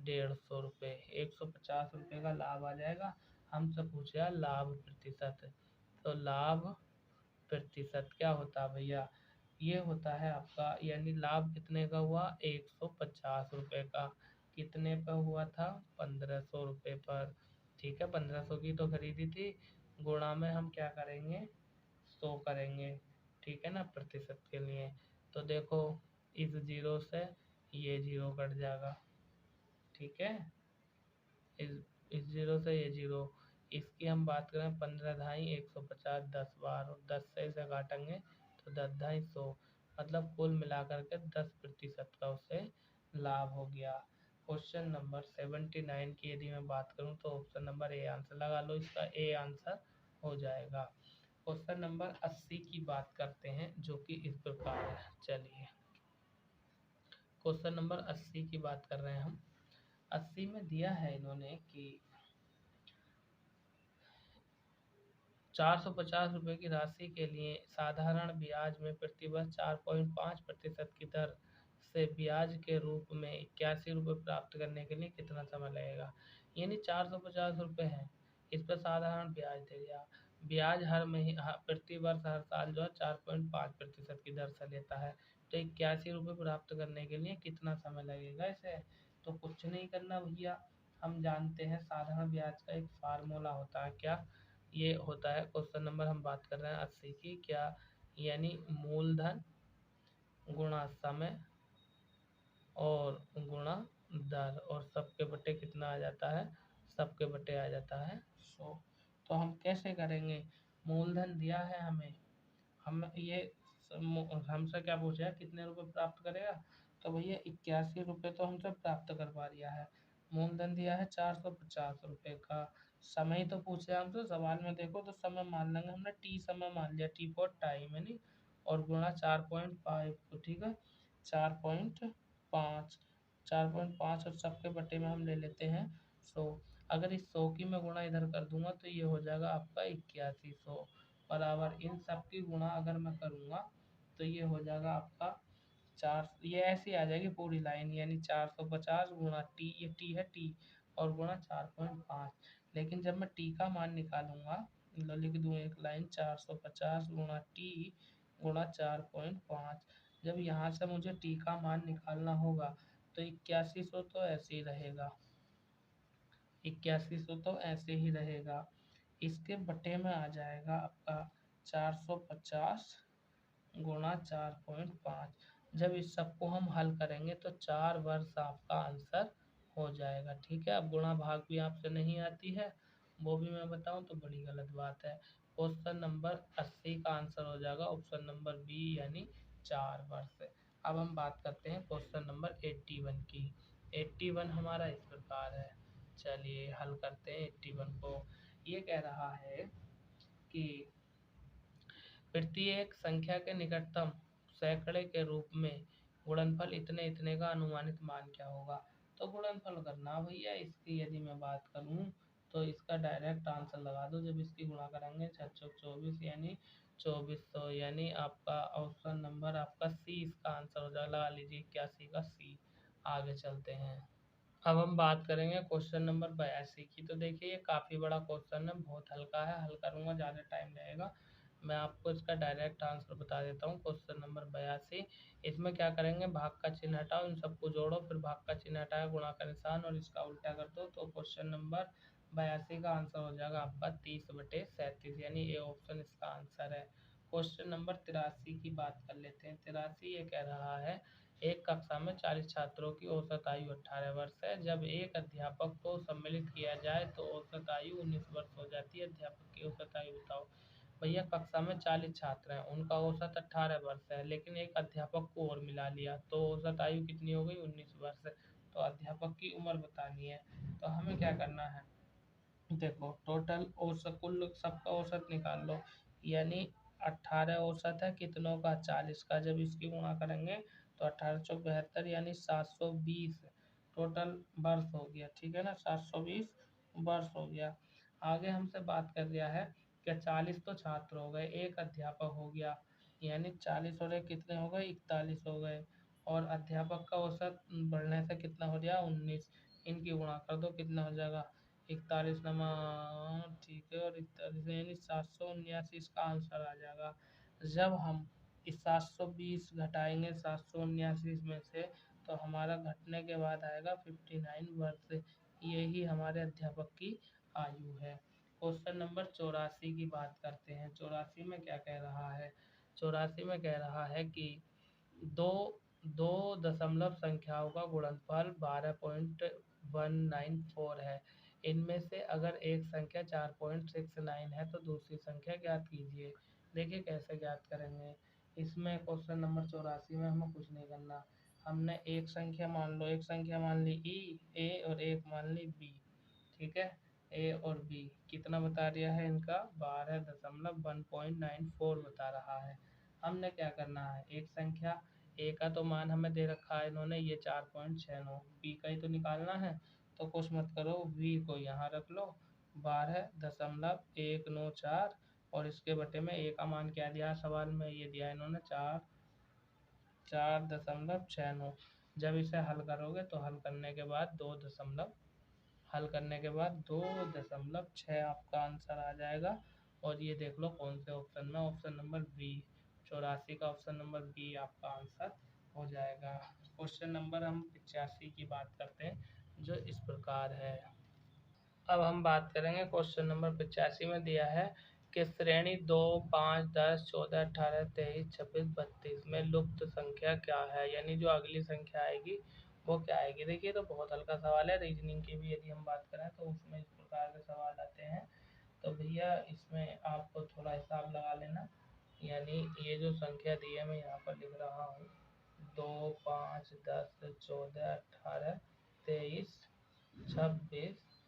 150 रुपये, 150 रुपये का लाभ आ जाएगा। हमसे पूछा लाभ प्रतिशत, तो लाभ प्रतिशत क्या होता है भैया, ये होता है आपका, यानी लाभ कितने का हुआ, 150 रुपये का। कितने पर हुआ था, 1500 रुपये पर। ठीक है, 1500 की तो खरीदी थी, गुणा में हम क्या करेंगे, 100 करेंगे। ठीक है ना, प्रतिशत के लिए। तो देखो इस जीरो से ये जीरो कट जाएगा। ठीक है, इस जीरो से ये जीरो, इसकी हम बात करें 15 ढाई 150, 10 बार, और 10 से इसे काटेंगे तो 10 ढाई 100, मतलब कुल मिलाकर के 10% का उसे लाभ हो गया। क्वेश्चन नंबर 79 की यदि मैं बात करूं तो ऑप्शन नंबर ए आंसर लगा लो, इसका ए आंसर हो जाएगा। क्वेश्चन नंबर 80 की बात करते हैं, जो कि इस प्रकार है। चलिए क्वेश्चन नंबर 80 की बात कर रहे हैं हम। 80 में दिया है इन्होंने कि 450 रुपये की राशि के लिए साधारण ब्याज में प्रतिवर्ष 4.5% की दर से ब्याज के रूप में 81 रुपये प्राप्त करने के लिए कितना समय लगेगा। यानी 450 रुपये है, इस पर साधारण ब्याज दे दिया। ब्याज हर महीना प्रति वर्ष हर साल जो है 4.5% की दर से लेता है। तो 81 रुपये प्राप्त करने के लिए कितना समय लगेगा इसे। तो कुछ नहीं करना भैया, हम जानते हैं साधारण ब्याज का एक फार्मूला होता है, क्या ये होता है। क्वेश्चन नंबर हम बात कर रहे हैं 80 की, क्या यानी मूलधन गुणा समय और गुणा दर, और सबके बटे कितना आ जाता है, सबके बटे आ जाता है 100। तो हम कैसे करेंगे, मूलधन दिया है हमें, हम ये हमसे क्या पूछा है, कितने रुपए प्राप्त करेगा। तो भैया 81 रुपये तो हमसे प्राप्त करवा दिया है। मूलधन दिया है 450 रुपये का। समय तो पूछे हमसे सवाल में, देखो तो समय मान लेंगे, हमने टी समय मान लिया, टी फॉर टाइम है नहीं, और गुणा 4.5, तो ठीक है 4.5, 4.5, और सबके बटे में हम ले लेते हैं 100। अगर इस 100 की मैं गुणा इधर कर दूंगा तो ये हो जाएगा आपका 8100, बराबर इन सब की गुणा अगर मैं करूँगा तो ये हो जाएगा आपका 4, ये ऐसी आ जाएगी पूरी लाइन, यानी 450 गुणा टी, ये टी है टी, और गुणा 4.5। लेकिन जब मैं टी का मान निकालूंगा, लिख दूँ एक लाइन, 450 गुणा टी गुणा 4.5। जब यहाँ से मुझे टी का मान निकालना होगा तो 8100 तो ऐसे ही रहेगा, 8100 तो ऐसे ही रहेगा। इसके बटे में आ जाएगा आपका 450 गुणा 4.5। जब इस सबको हम हल करेंगे तो 4 वर्ष आपका आंसर हो जाएगा। ठीक है, अब गुणा भाग भी आपसे नहीं आती है, वो भी मैं बताऊं तो बड़ी गलत बात है। क्वेश्चन नंबर 80 का आंसर हो जाएगा ऑप्शन नंबर बी, यानी 4 वर्ष। अब हम बात करते हैं क्वेश्चन नंबर 81 की। 81 हमारा इस प्रकार है, चलिए हल करते हैं 81 को। ये कह रहा है कि प्रत्येक संख्या के निकटतम सैकड़े के रूप में गुणनफल इतने इतने का अनुमानित मान क्या होगा। तो गुणनफल करना भैया, इसकी यदि मैं बात करूं तो इसका डायरेक्ट आंसर लगा दो, जब इसकी गुणा करेंगे 624 यानी 2400, यानी आपका ऑप्शन नंबर आपका सी इसका आंसर हो जाएगा, लगा लीजिए 81 का सी। आगे चलते हैं, अब हम बात करेंगे क्वेश्चन नंबर 82 की। तो देखिए ये काफ़ी बड़ा क्वेश्चन है, बहुत हल्का है, हल करूँगा ज़्यादा टाइम लगेगा। मैं आपको इसका डायरेक्ट आंसर बता देता हूँ। क्वेश्चन नंबर 82, इसमें क्या करेंगे, भाग का चिन्ह हटाओ, इन सबको जोड़ो, फिर भाग का चिन्ह हटाया, गुणा का निशान और इसका उल्टा कर दो। तो क्वेश्चन नंबर 82 का आंसर हो जाएगा आपका 30/37, यानी ए ऑप्शन इसका आंसर है। क्वेश्चन नंबर 83 की बात कर लेते हैं। 83 ये कह रहा है, एक कक्षा में 40 छात्रों की औसत आयु 18 वर्ष है। जब एक अध्यापक को सम्मिलित किया जाए तो औसत आयु 19 वर्ष हो जाती है। अध्यापक की औसत आयु बताओ। भैया कक्षा में 40 छात्र हैं, उनका औसत 18 वर्ष है, लेकिन एक अध्यापक को और मिला लिया तो औसत आयु कितनी हो गई, 19 वर्ष। तो अध्यापक की उम्र बतानी है, तो हमें क्या करना है, देखो टोटल औसत कुल सबका औसत निकाल लो, यानी 18 औसत है कितनों का, 40 का। जब इसकी गुणा करेंगे तो 1872 यानी 720 टोटल वर्ष हो गया, ठीक है ना, 720 वर्ष हो गया। आगे हमसे बात कर दिया है कि 40 तो छात्र हो गए, एक अध्यापक हो गया, यानी 40 और एक कितने हो गए, 41 हो गए। और अध्यापक का औसत बढ़ने से कितना हो गया, 19। इनकी गुणा कर दो, कितना हो जाएगा, 41 नमा, ठीक है, और 41 यानी 779 इसका आंसर आ जाएगा। जब हम इस 720 घटाएंगे 779 में से, तो हमारा घटने के बाद आएगा 59 वर्ष। यही हमारे अध्यापक की आयु है। क्वेश्चन नंबर 84 की बात करते हैं। 84 में क्या कह रहा है, 84 में कह रहा है कि दो दो दशमलव संख्याओं का गुणनफल 12.194 है। इनमें से अगर एक संख्या 4.69 है तो दूसरी संख्या ज्ञात कीजिए। देखिए कैसे ज्ञात करेंगे। इसमें क्वेश्चन नंबर 84 में हमें कुछ नहीं करना। हमने एक संख्या मान लो, एक संख्या मान ली ए और एक मान ली बी, ठीक है। ए और बी कितना बता रहा है, इनका 12.194 बता रहा है। हमने क्या करना है, एक संख्या ए का तो मान हमें दे रखा है इन्होंने, ये 4.69, बी का ही तो निकालना है। तो कुछ मत करो, वी को यहाँ रख लो, 12.194, और इसके बटे में ए का मान क्या दिया सवाल में, ये दिया इन्होंने 4.69। जब इसे हल करोगे तो हल करने के बाद 2.6 आपका आंसर आ जाएगा। और ये देख लो कौन से ऑप्शन में, ऑप्शन नंबर बी, 84 का ऑप्शन नंबर बी आपका आंसर हो जाएगा। क्वेश्चन नंबर हम 85 की बात करते हैं, जो इस प्रकार है। अब हम बात करेंगे क्वेश्चन नंबर 85 में दिया है कि श्रेणी 2, 5, 10, 14, 18, 23, 26, 32 में लुप्त संख्या क्या है, यानी जो अगली संख्या आएगी वो क्या आएगी। देखिए तो बहुत हल्का सवाल है, रीजनिंग की भी यदि हम बात करें तो उसमें इस प्रकार के सवाल आते हैं। तो भैया इसमें आपको थोड़ा हिसाब लगा लेना, यानी ये जो संख्या दी है मैं यहाँ पर लिख रहा हूँ, 2, 5, 10, 14, 18, 23, 26,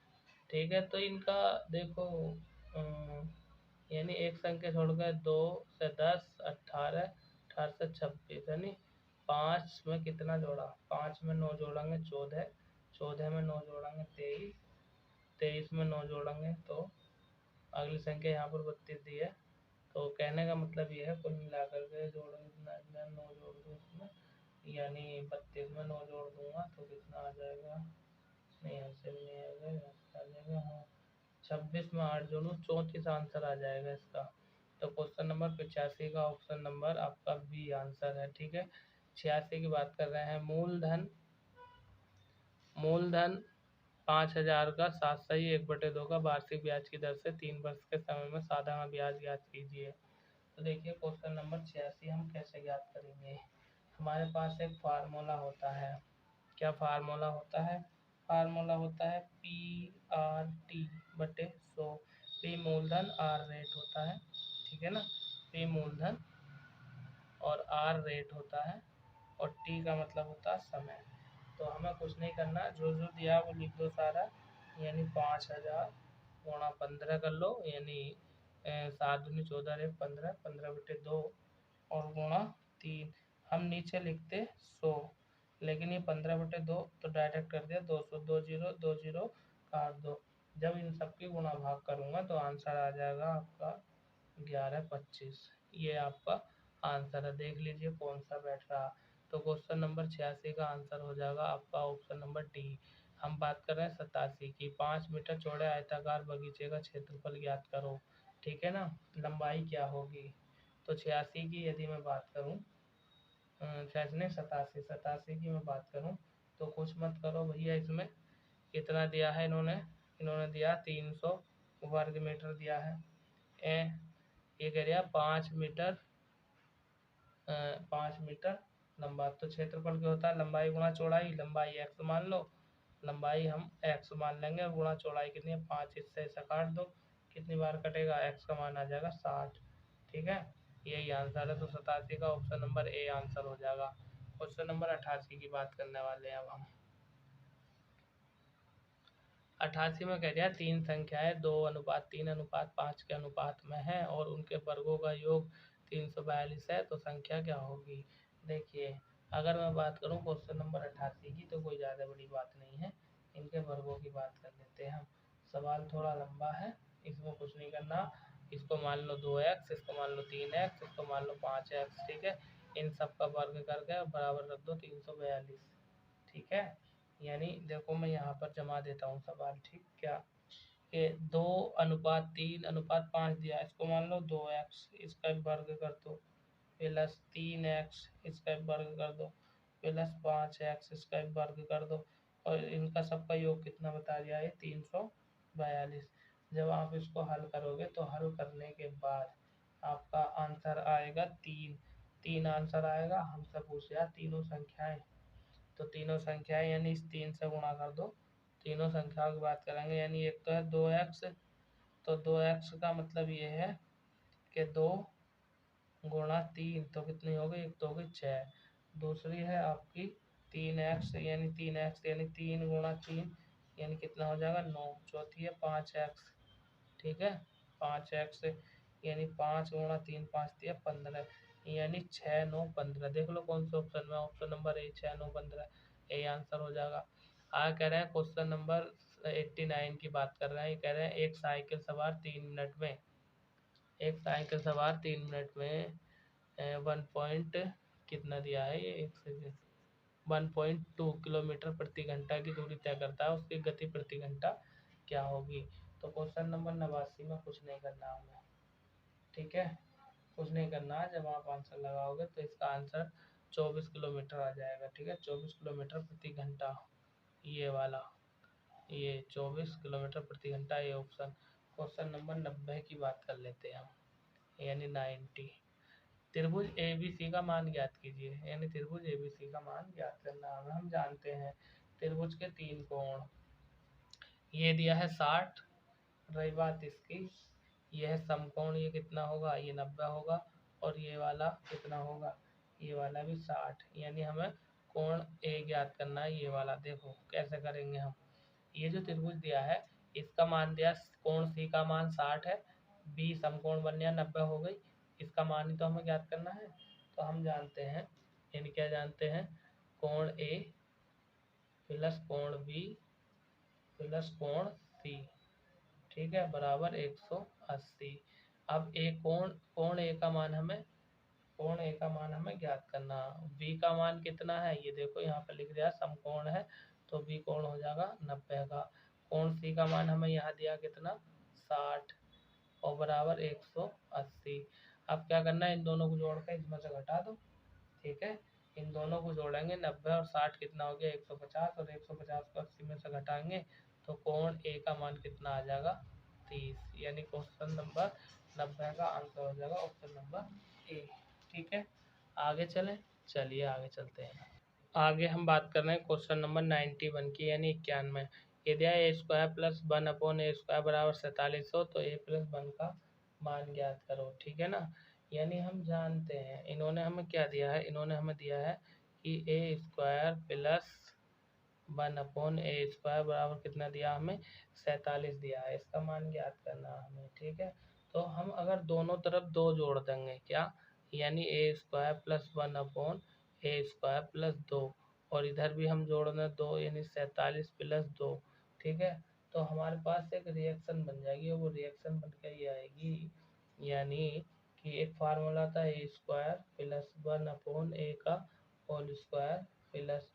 ठीक है। तो इनका देखो यानी एक संख्या छोड़ गए, 2 से 10, 18, 18 से 26, यानी 5 में कितना जोड़ा, 5 में 9 जोड़ेंगे 14, 14 में 9 जोड़ेंगे 23, 23 में 9 जोड़ेंगे तो अगली संख्या यहाँ पर 32 दी है। तो कहने का मतलब ये है कुल मिलाकर के जोड़ो, इतना इतना 9 जोड़ दूँ इसमें, यानी 32 में 9 जोड़ दूंगा तो कितना आ जाएगा, नहीं यहाँ से भी नहीं आएगा, यहाँ से आ जाएगा, हाँ 26 में 8 जोड़ूँ 34 आंसर आ जाएगा इसका। तो क्वेश्चन नंबर 85 का ऑप्शन नंबर आपका बी आंसर है, ठीक है। 86 की बात कर रहे हैं। मूलधन 5,000 का 7/1/2 का वार्षिक ब्याज की दर से 3 वर्ष के समय में साधारण ब्याज ज्ञात कीजिए। तो देखिए क्वेश्चन नंबर 86 हम कैसे ज्ञात करेंगे। हमारे पास एक फार्मूला होता है, क्या फार्मूला होता है, फार्मूला होता है PRT बटे 100। पी मूलधन आर रेट होता है, ठीक है ना, पी मूलधन और आर रेट होता है, और टी का मतलब होता है समय। तो हमें कुछ नहीं करना, जो जो दिया वो लिख दो सारा, यानी 5,000 गुणा 15 कर लो, यानी 7 दूनी 14, 15, 15/2 और गुणा 3। हम नीचे लिखते 100, लेकिन ये 15/2 तो डायरेक्ट कर दिया 200, 2 जीरो 2 जीरो काट दो। जब इन सबकी गुणा भाग करूँगा तो आंसर आ जाएगा आपका 11/25। ये आपका आंसर है, देख लीजिए कौन सा बैठ रहा। तो क्वेश्चन नंबर 86 का आंसर हो जाएगा आपका ऑप्शन नंबर डी। हम बात कर रहे हैं 87 की। 5 मीटर चौड़े आयताकार बगीचे का क्षेत्रफल ज्ञात करो, ठीक है ना, लंबाई क्या होगी। तो 86 की यदि मैं बात करूँ, 87 की मैं बात करूँ तो कुछ मत करो भैया, इसमें कितना दिया है इन्होंने, इन्होंने दिया 300 वर्ग मीटर दिया है। ये कह रहा 5 मीटर लंबा, तो क्षेत्रफल क्या होता है, लंबाई गुणा चौड़ाई, लंबाई x मान लो, लंबाई हम x मान लेंगे, और गुणा चौड़ाई कितनी है 5, इससे ऐसा काट दो, कितनी बार कटेगा, x का मान आ जाएगा 60, ठीक है। यही आंसर है, तो 87 का ऑप्शन नंबर ए आंसर हो जाएगा। क्वेश्चन नंबर 88 की बात करने वाले हैं अब हम। 88 में कह दिया 3 संख्याएं 2:3:5 के अनुपात में है और उनके वर्गों का योग 342 है, तो संख्या क्या होगी। देखिए अगर मैं बात करूं क्वेश्चन नंबर 88 की, तो कोई ज़्यादा बड़ी बात नहीं है, इनके वर्गों की बात कर लेते हैं हम। सवाल थोड़ा लंबा है, इसमें कुछ नहीं करना। इसको मान लो 2x, इसको मान लो 3x, इसको मान लो 5x, ठीक है। इन सब का वर्ग करके बराबर रख दो 342, ठीक है। यानी देखो मैं यहाँ पर जमा देता हूँ सवाल, ठीक क्या, कि 2:3:5 दिया, इसको मान लो 2x, इसका वर्ग कर दो, प्लस 3x, इसका वर्ग कर दो, प्लस 5x, इसका वर्ग कर दो, और इनका सबका योग कितना बता दिया है 342। जब आप इसको हल करोगे तो हल करने के बाद आपका आंसर आएगा 3, 3 आंसर आएगा। हमसे पूछ लिया तीनों संख्याएं, तो तीनों संख्याएं यानी इस 3 से गुणा कर दो। तीनों संख्याओं की बात करेंगे, यानी एक तो है 2x, तो 2x का मतलब ये है कि 2 गुणा 3 तो कितनी होगी, एक तो होगी 6। दूसरी है आपकी 3x, यानी 3x यानी 3 गुणा 3 यानी कितना हो जाएगा 9। चौथी है 5x, ठीक है, 5x यानी 5 गुणा 3 5 दिया 15, यानी 6 9 15। देख लो कौन सा ऑप्शन में, ऑप्शन नंबर ए 6 9 15 यही आंसर हो जाएगा। आगे कह रहे हैं क्वेश्चन नंबर 89 की बात कर रहे हैं। ये कह रहे हैं एक साइकिल सवार 3 मिनट में 1 पॉइंट कितना दिया है, ये एक सेकेंड, 1.2 किलोमीटर प्रति घंटा की दूरी तय करता है, उसकी गति प्रति घंटा क्या होगी। तो क्वेश्चन नंबर 89 में कुछ नहीं करना हमें, ठीक है, कुछ नहीं करना है। जब आप आंसर लगाओगे तो इसका आंसर 24 किलोमीटर आ जाएगा, ठीक है, 24 किलोमीटर प्रति घंटा, ये वाला, ये 24 किलोमीटर प्रति घंटा, ये ऑप्शन। क्वेश्चन नंबर 90 की बात कर लेते हैं हम, यानी 90। त्रिभुज ABC का मान ज्ञात कीजिए, यानी त्रिभुज ABC का मान ज्ञात करना हमें। हम जानते हैं त्रिभुज के 3 कोण, ये दिया है 60। रही बात इसकी, यह समकोण, ये कितना होगा, ये 90 होगा, और ये वाला कितना होगा, ये वाला भी 60। यानी हमें कोण A ज्ञात करना है, ये वाला। देखो कैसे करेंगे हम, ये जो त्रिभुज दिया है इसका मान दिया, कोण C का मान 60 है, B समकोण बन गया 90 हो गई, इसका मान ही तो हमें ज्ञात करना है। तो हम जानते हैं, यानी क्या जानते हैं, कोण A प्लस कोण B प्लस कोण C, ठीक है, बराबर 180। अब कोण A का मान हमें, कोण A का मान हमें ज्ञात करना। B का मान कितना है, ये देखो यहाँ पर लिख दिया समकोण है, तो B कोण हो जाएगा 90 का। कोण C का मान हमें यहाँ दिया कितना 60 और बराबर 180। अब क्या करना है, इन दोनों को जोड़कर इसमें से घटा दो, ठीक है, इन दोनों को जोड़ेंगे, 90 और 60 कितना हो गया 150, और 150 को 80 में से घटाएंगे तो कोण A का मान कितना आ जाएगा 30। यानी क्वेश्चन नंबर 90 का आंसर हो जाएगा ऑप्शन नंबर ए, ठीक है। आगे चलें, चलिए आगे चलते हैं। आगे हम बात कर रहे हैं क्वेश्चन नंबर 91 की, यानी 91। ये दिया है A² प्लस 1/A² बराबर 4700, तो A प्लस 1 का मान ज्ञात करो, ठीक है ना। यानी हम जानते हैं, इन्होंने हमें क्या दिया है, इन्होंने हमें दिया है कि A² प्लस 1/A² बराबर कितना दिया हमें 47 दिया है, इसका मान ज्ञात करना हमें, ठीक है। तो हम अगर दोनों तरफ 2 जोड़ देंगे क्या, यानी A² प्लस 1/A² प्लस 2, और इधर भी हम जोड़ दें 2, यानी 47 प्लस 2, ठीक है, तो हमारे पास एक रिएक्शन बन जाएगी, और वो रिएक्शन बन कर ये आएगी, यानी कि एक फार्मूला था A² प्लस 1/A का whole square plus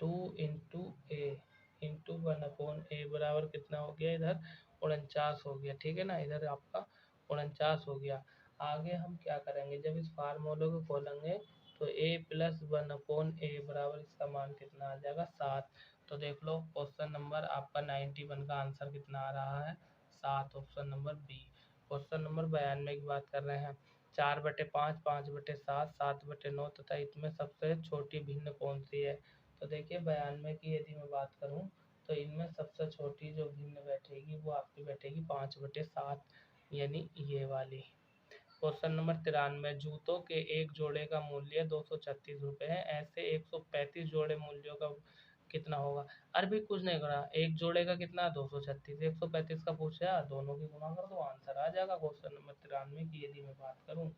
2 into A into 1/A बराबर कितना हो गया, इधर 49 हो गया, ठीक है ना, इधर आपका 49 हो गया। आगे हम क्या करेंगे, जब इस फार्मूले को खोलेंगे तो A प्लस 1/A बराबर इसका मान कितना आ जाएगा 7। तो देख लो क्वेश्चन नंबर आपका 91 का आंसर कितना आ रहा है 7, option number B. Question number 92 की बात कर रहे हैं। 4/5, 5/7, 7/9 तथा इसमें सबसे छोटी भिन्न कौन सी है। तो देखिए 92 की यदि मैं बात करूं तो इनमें सबसे छोटी जो भिन्न बैठेगी वो आपकी बैठेगी 5/7, यानी ये वाली। क्वेश्चन नंबर 93, जूतों के एक जोड़े का मूल्य 236 रुपये है, ऐसे 135 जोड़े मूल्यों का कितना होगा। अरे भाई कुछ नहीं करना, एक जोड़े का कितना 236, 135 का पूछा, दोनों की गुणा कर दो, आंसर आ जाएगा। क्वेश्चन नंबर 93 की यदि मैं बात करूँ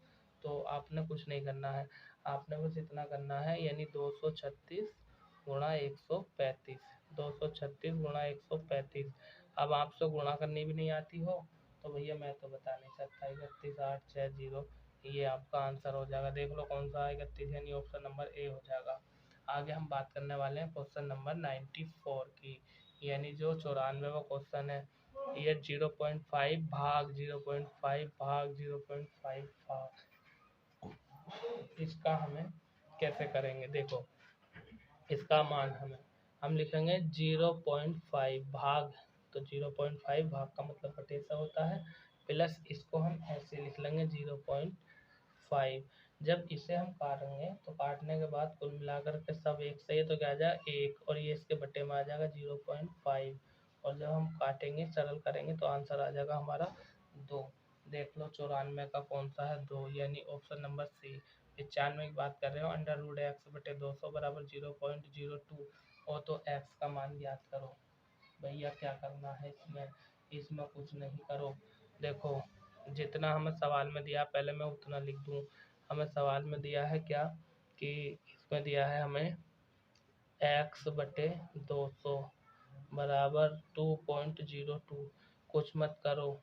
तो आपने कुछ नहीं करना है, आपने बस इतना करना है, यानी 236 गुणा 135, 236 गुणा 135। अब आपसे गुणा करनी भी नहीं आती हो तो भैया मैं तो बता नहीं सकता, 31,860 ये आपका आंसर हो जाएगा। देख लो कौन सा है 31, यानी ऑप्शन नंबर ए हो जाएगा। आगे हम बात करने वाले हैं क्वेश्चन नंबर 94 की, यानी जो 94वां क्वेश्चन है। ये 0.5 भाग 0.5 भाग 0.5 भाग, इसका हमें कैसे करेंगे, देखो इसका मान हम लिखेंगे 0.5 भाग, तो 0.5 भाग का मतलब बटे सा होता है, प्लस इसको हम ऐसे लिख लेंगे 0.5। जब इसे हम काटेंगे तो काटने के बाद कुल मिलाकर के सब एक सही है तो क्या आ जाएगा 1, और ये इसके बटे में आ जाएगा 0.5, और जब हम काटेंगे सरल करेंगे तो आंसर आ जाएगा हमारा 2। देख लो 94 का कौन सा है 2, यानी ऑप्शन नंबर सी। 95 की बात कर रहे हो, अंडर रूट एक्स बटे 200 बराबर 0.02, और तो एक्स का मान ज्ञात करो। भैया क्या करना है इसमें, इसमें कुछ नहीं करो। देखो जितना हमें सवाल में दिया पहले मैं उतना लिख दूं। हमें सवाल में दिया है क्या, कि इसमें दिया है हमें एक्स बटे 200 बराबर 2.02, कुछ मत करो,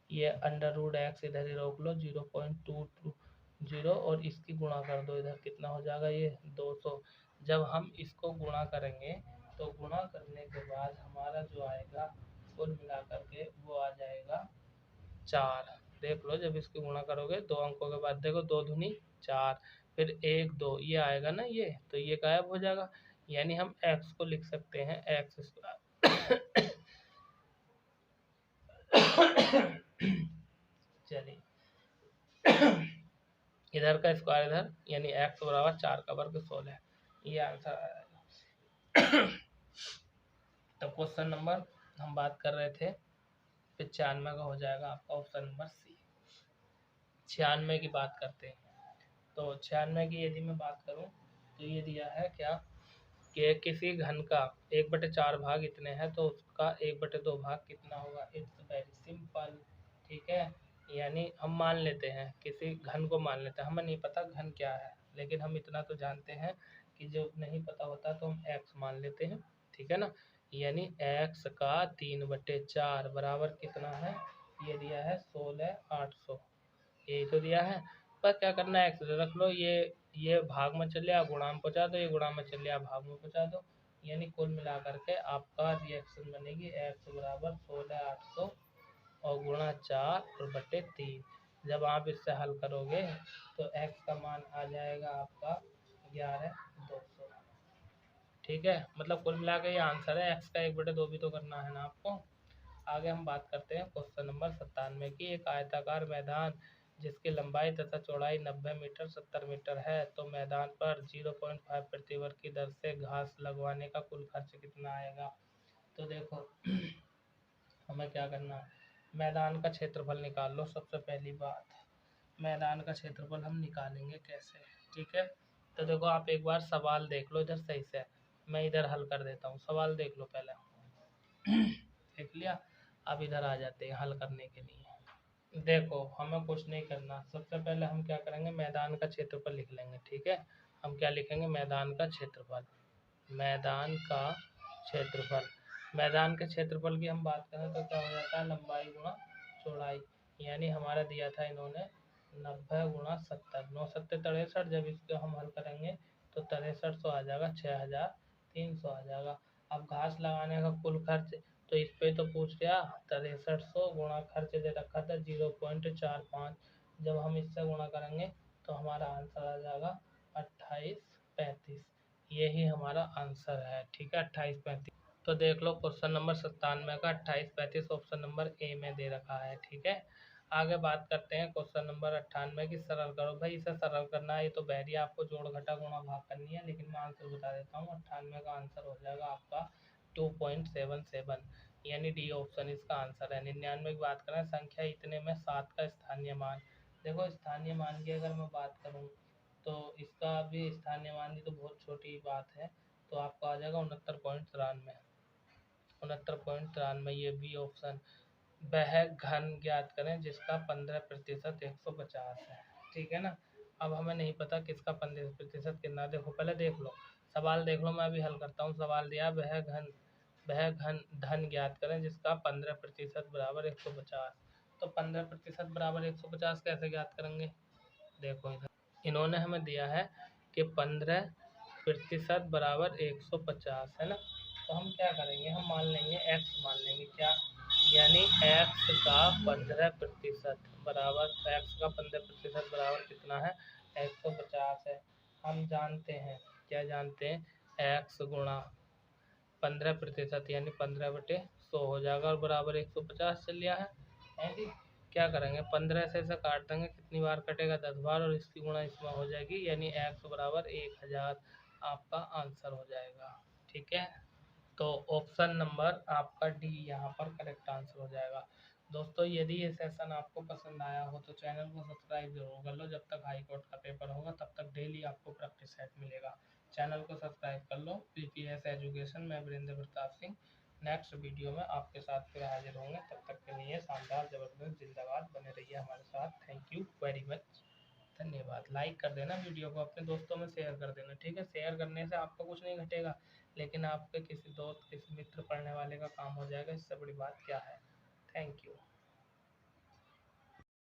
ये अंडर रूट एक्स इधर ही रोक लो, 0.220 और इसकी गुणा कर दो, इधर कितना हो जाएगा ये 200। जब हम इसको गुणा करेंगे तो गुणा करने के बाद हमारा जो आएगा कुल मिलाकर के वो आ जाएगा 4। देख लो जब इसकी गुणा करोगे दो अंकों के बाद, देखो 2 दूनी 4, फिर 1 2 ये आएगा ना, ये तो ये गायब हो जाएगा, यानी हम x को लिख सकते हैं एक्स स्क्वायर। चलिए इधर का स्क्वायर इधर, यानी x बराबर 4 का वर्ग 16, ये आंसर आ जाएगा। तो क्वेश्चन नंबर हम बात कर रहे थे 95 का हो जाएगा आपका ऑप्शन नंबर सी। 96 की बात करते हैं, तो 96 की यदि मैं बात करूं तो ये दिया है क्या, कि किसी घन का 1/4 भाग इतने हैं तो उसका 1/2 भाग कितना होगा। इट्स वेरी सिंपल, ठीक है, यानी हम मान लेते हैं किसी घन को मान लेते हैं, हमें नहीं पता घन क्या है, लेकिन हम इतना तो जानते हैं कि जो नहीं पता होता तो हम x मान लेते हैं, ठीक है ना। यानी x का 3/4 बराबर कितना है, ये दिया है 16,800, यही तो दिया है। पर क्या करना है x रख लो, ये भाग में चले आ गुणा में पहुँचा दो, ये गुणा में चले आ भाग में पहुँचा दो, यानी कुल मिला करके आपका रिएक्शन बनेगी x बराबर 16,800 और गुणा 4 और बटे 3। जब आप इससे हल करोगे तो x का मान आ जाएगा आपका 11,200, ठीक है, मतलब कुल मिला के ये आंसर है। x का 1/2 भी तो करना है ना आपको। आगे हम बात करते हैं क्वेश्चन नंबर 97 की। एक आयताकार मैदान जिसकी लंबाई तथा चौड़ाई 90 मीटर 70 मीटर है, तो मैदान पर 0.5 प्रति वर्ग की दर से घास लगवाने का कुल खर्च कितना आएगा। तो देखो हमें क्या करना है, मैदान का क्षेत्रफल निकाल लो। सबसे पहली बात, मैदान का क्षेत्रफल हम निकालेंगे कैसे, ठीक है। तो देखो आप एक बार सवाल देख लो इधर सही से, मैं इधर हल कर देता हूँ, सवाल देख लो पहले। देख लिया, अब इधर आ जाते हैं हल करने के लिए। देखो हमें कुछ नहीं करना, सबसे पहले हम क्या करेंगे, मैदान का क्षेत्रफल लिख लेंगे, ठीक है। हम क्या लिखेंगे, मैदान का क्षेत्रफल, मैदान का क्षेत्रफल। मैदान के क्षेत्रफल की हम बात करें तो क्या हो जाता है, लंबाई गुणा चौड़ाई, यानी हमारा दिया था इन्होंने 90 गुणा 70, 9 7 63, जब इसको हम हल करेंगे तो 6300 आ जाएगा, 6300 आ जाएगा। अब घास लगाने का कुल खर्च, तो इस पे तो पूछ गया 6300 गुणा खर्च दे रखा था 0.45, जब हम इससे गुणा करेंगे तो हमारा आंसर आ जाएगा 2835, यही हमारा आंसर है, ठीक है 2835। तो देख लो क्वेश्चन नंबर 97 का 2835 ऑप्शन नंबर ए में दे रखा है, ठीक है। आगे बात करते हैं क्वेश्चन नंबर 98 की। सरल करो भाई, इसे सरल करना है, ये तो बहरी आपको जोड़ घटा गुणा भाग करनी है, लेकिन मैं आंसर बता देता हूँ। 98 का आंसर हो जाएगा आपका 2.77, यानी डी ऑप्शन इसका आंसर है। 99 की बात करें, संख्या इतने में 7 का स्थानीय मान। देखो स्थानीय मान की अगर मैं बात करूँ तो इसका भी स्थानीय मान की तो बहुत छोटी बात है, तो आपका आ जाएगा 69.93। 69.93, ये बी ऑप्शन। वह घन ज्ञात करें जिसका 15% 150 है। ठीक है ना। अब हमें नहीं पता किसका 15% कितना, देखो पहले देख लो सवाल, देख लो मैं अभी हल करता हूँ। सवाल दिया वह घन धन ज्ञात करें जिसका 15% बराबर 150। तो 15% बराबर 150 कैसे ज्ञात करेंगे? देखो इधर इन्होंने हमें दिया है कि 15% बराबर 150 है ना। तो हम क्या करेंगे, हम मान लेंगे x मान लेंगे क्या, यानी x का 15% बराबर, x का 15% बराबर कितना है, 150 है। हम जानते हैं, क्या जानते हैं, x गुणा 15% यानी 15/100 हो जाएगा और बराबर 150 चल लिया है जी। क्या करेंगे, 15 से इसे काट देंगे, कितनी बार कटेगा, 10 बार, और इसकी गुणा इसमें हो जाएगी, यानी x बराबर 1000 आपका आंसर हो जाएगा। ठीक है, तो ऑप्शन नंबर आपका डी यहाँ पर करेक्ट आंसर हो जाएगा। दोस्तों यदि ये सेशन आपको पसंद आया हो तो चैनल को सब्सक्राइब जरूर कर लो। जब तक हाई कोर्ट का पेपर होगा तब तक डेली आपको प्रैक्टिस सेट मिलेगा। चैनल को सब्सक्राइब कर लो। पीपीएस एजुकेशन में वीरेंद्र प्रताप सिंह। नेक्स्ट वीडियो में आपके साथ फिर हाजिर होंगे, तब तक के लिए शानदार जबरदस्त जिंदाबाद, बने रहिए हमारे साथ। थैंक यू वेरी मच, धन्यवाद। लाइक कर देना वीडियो को, अपने दोस्तों में शेयर कर देना। ठीक है, शेयर करने से आपको कुछ नहीं घटेगा, लेकिन आपके किसी दोस्त किसी मित्र पढ़ने वाले का काम हो जाएगा, इससे बड़ी बात क्या है। Thank you.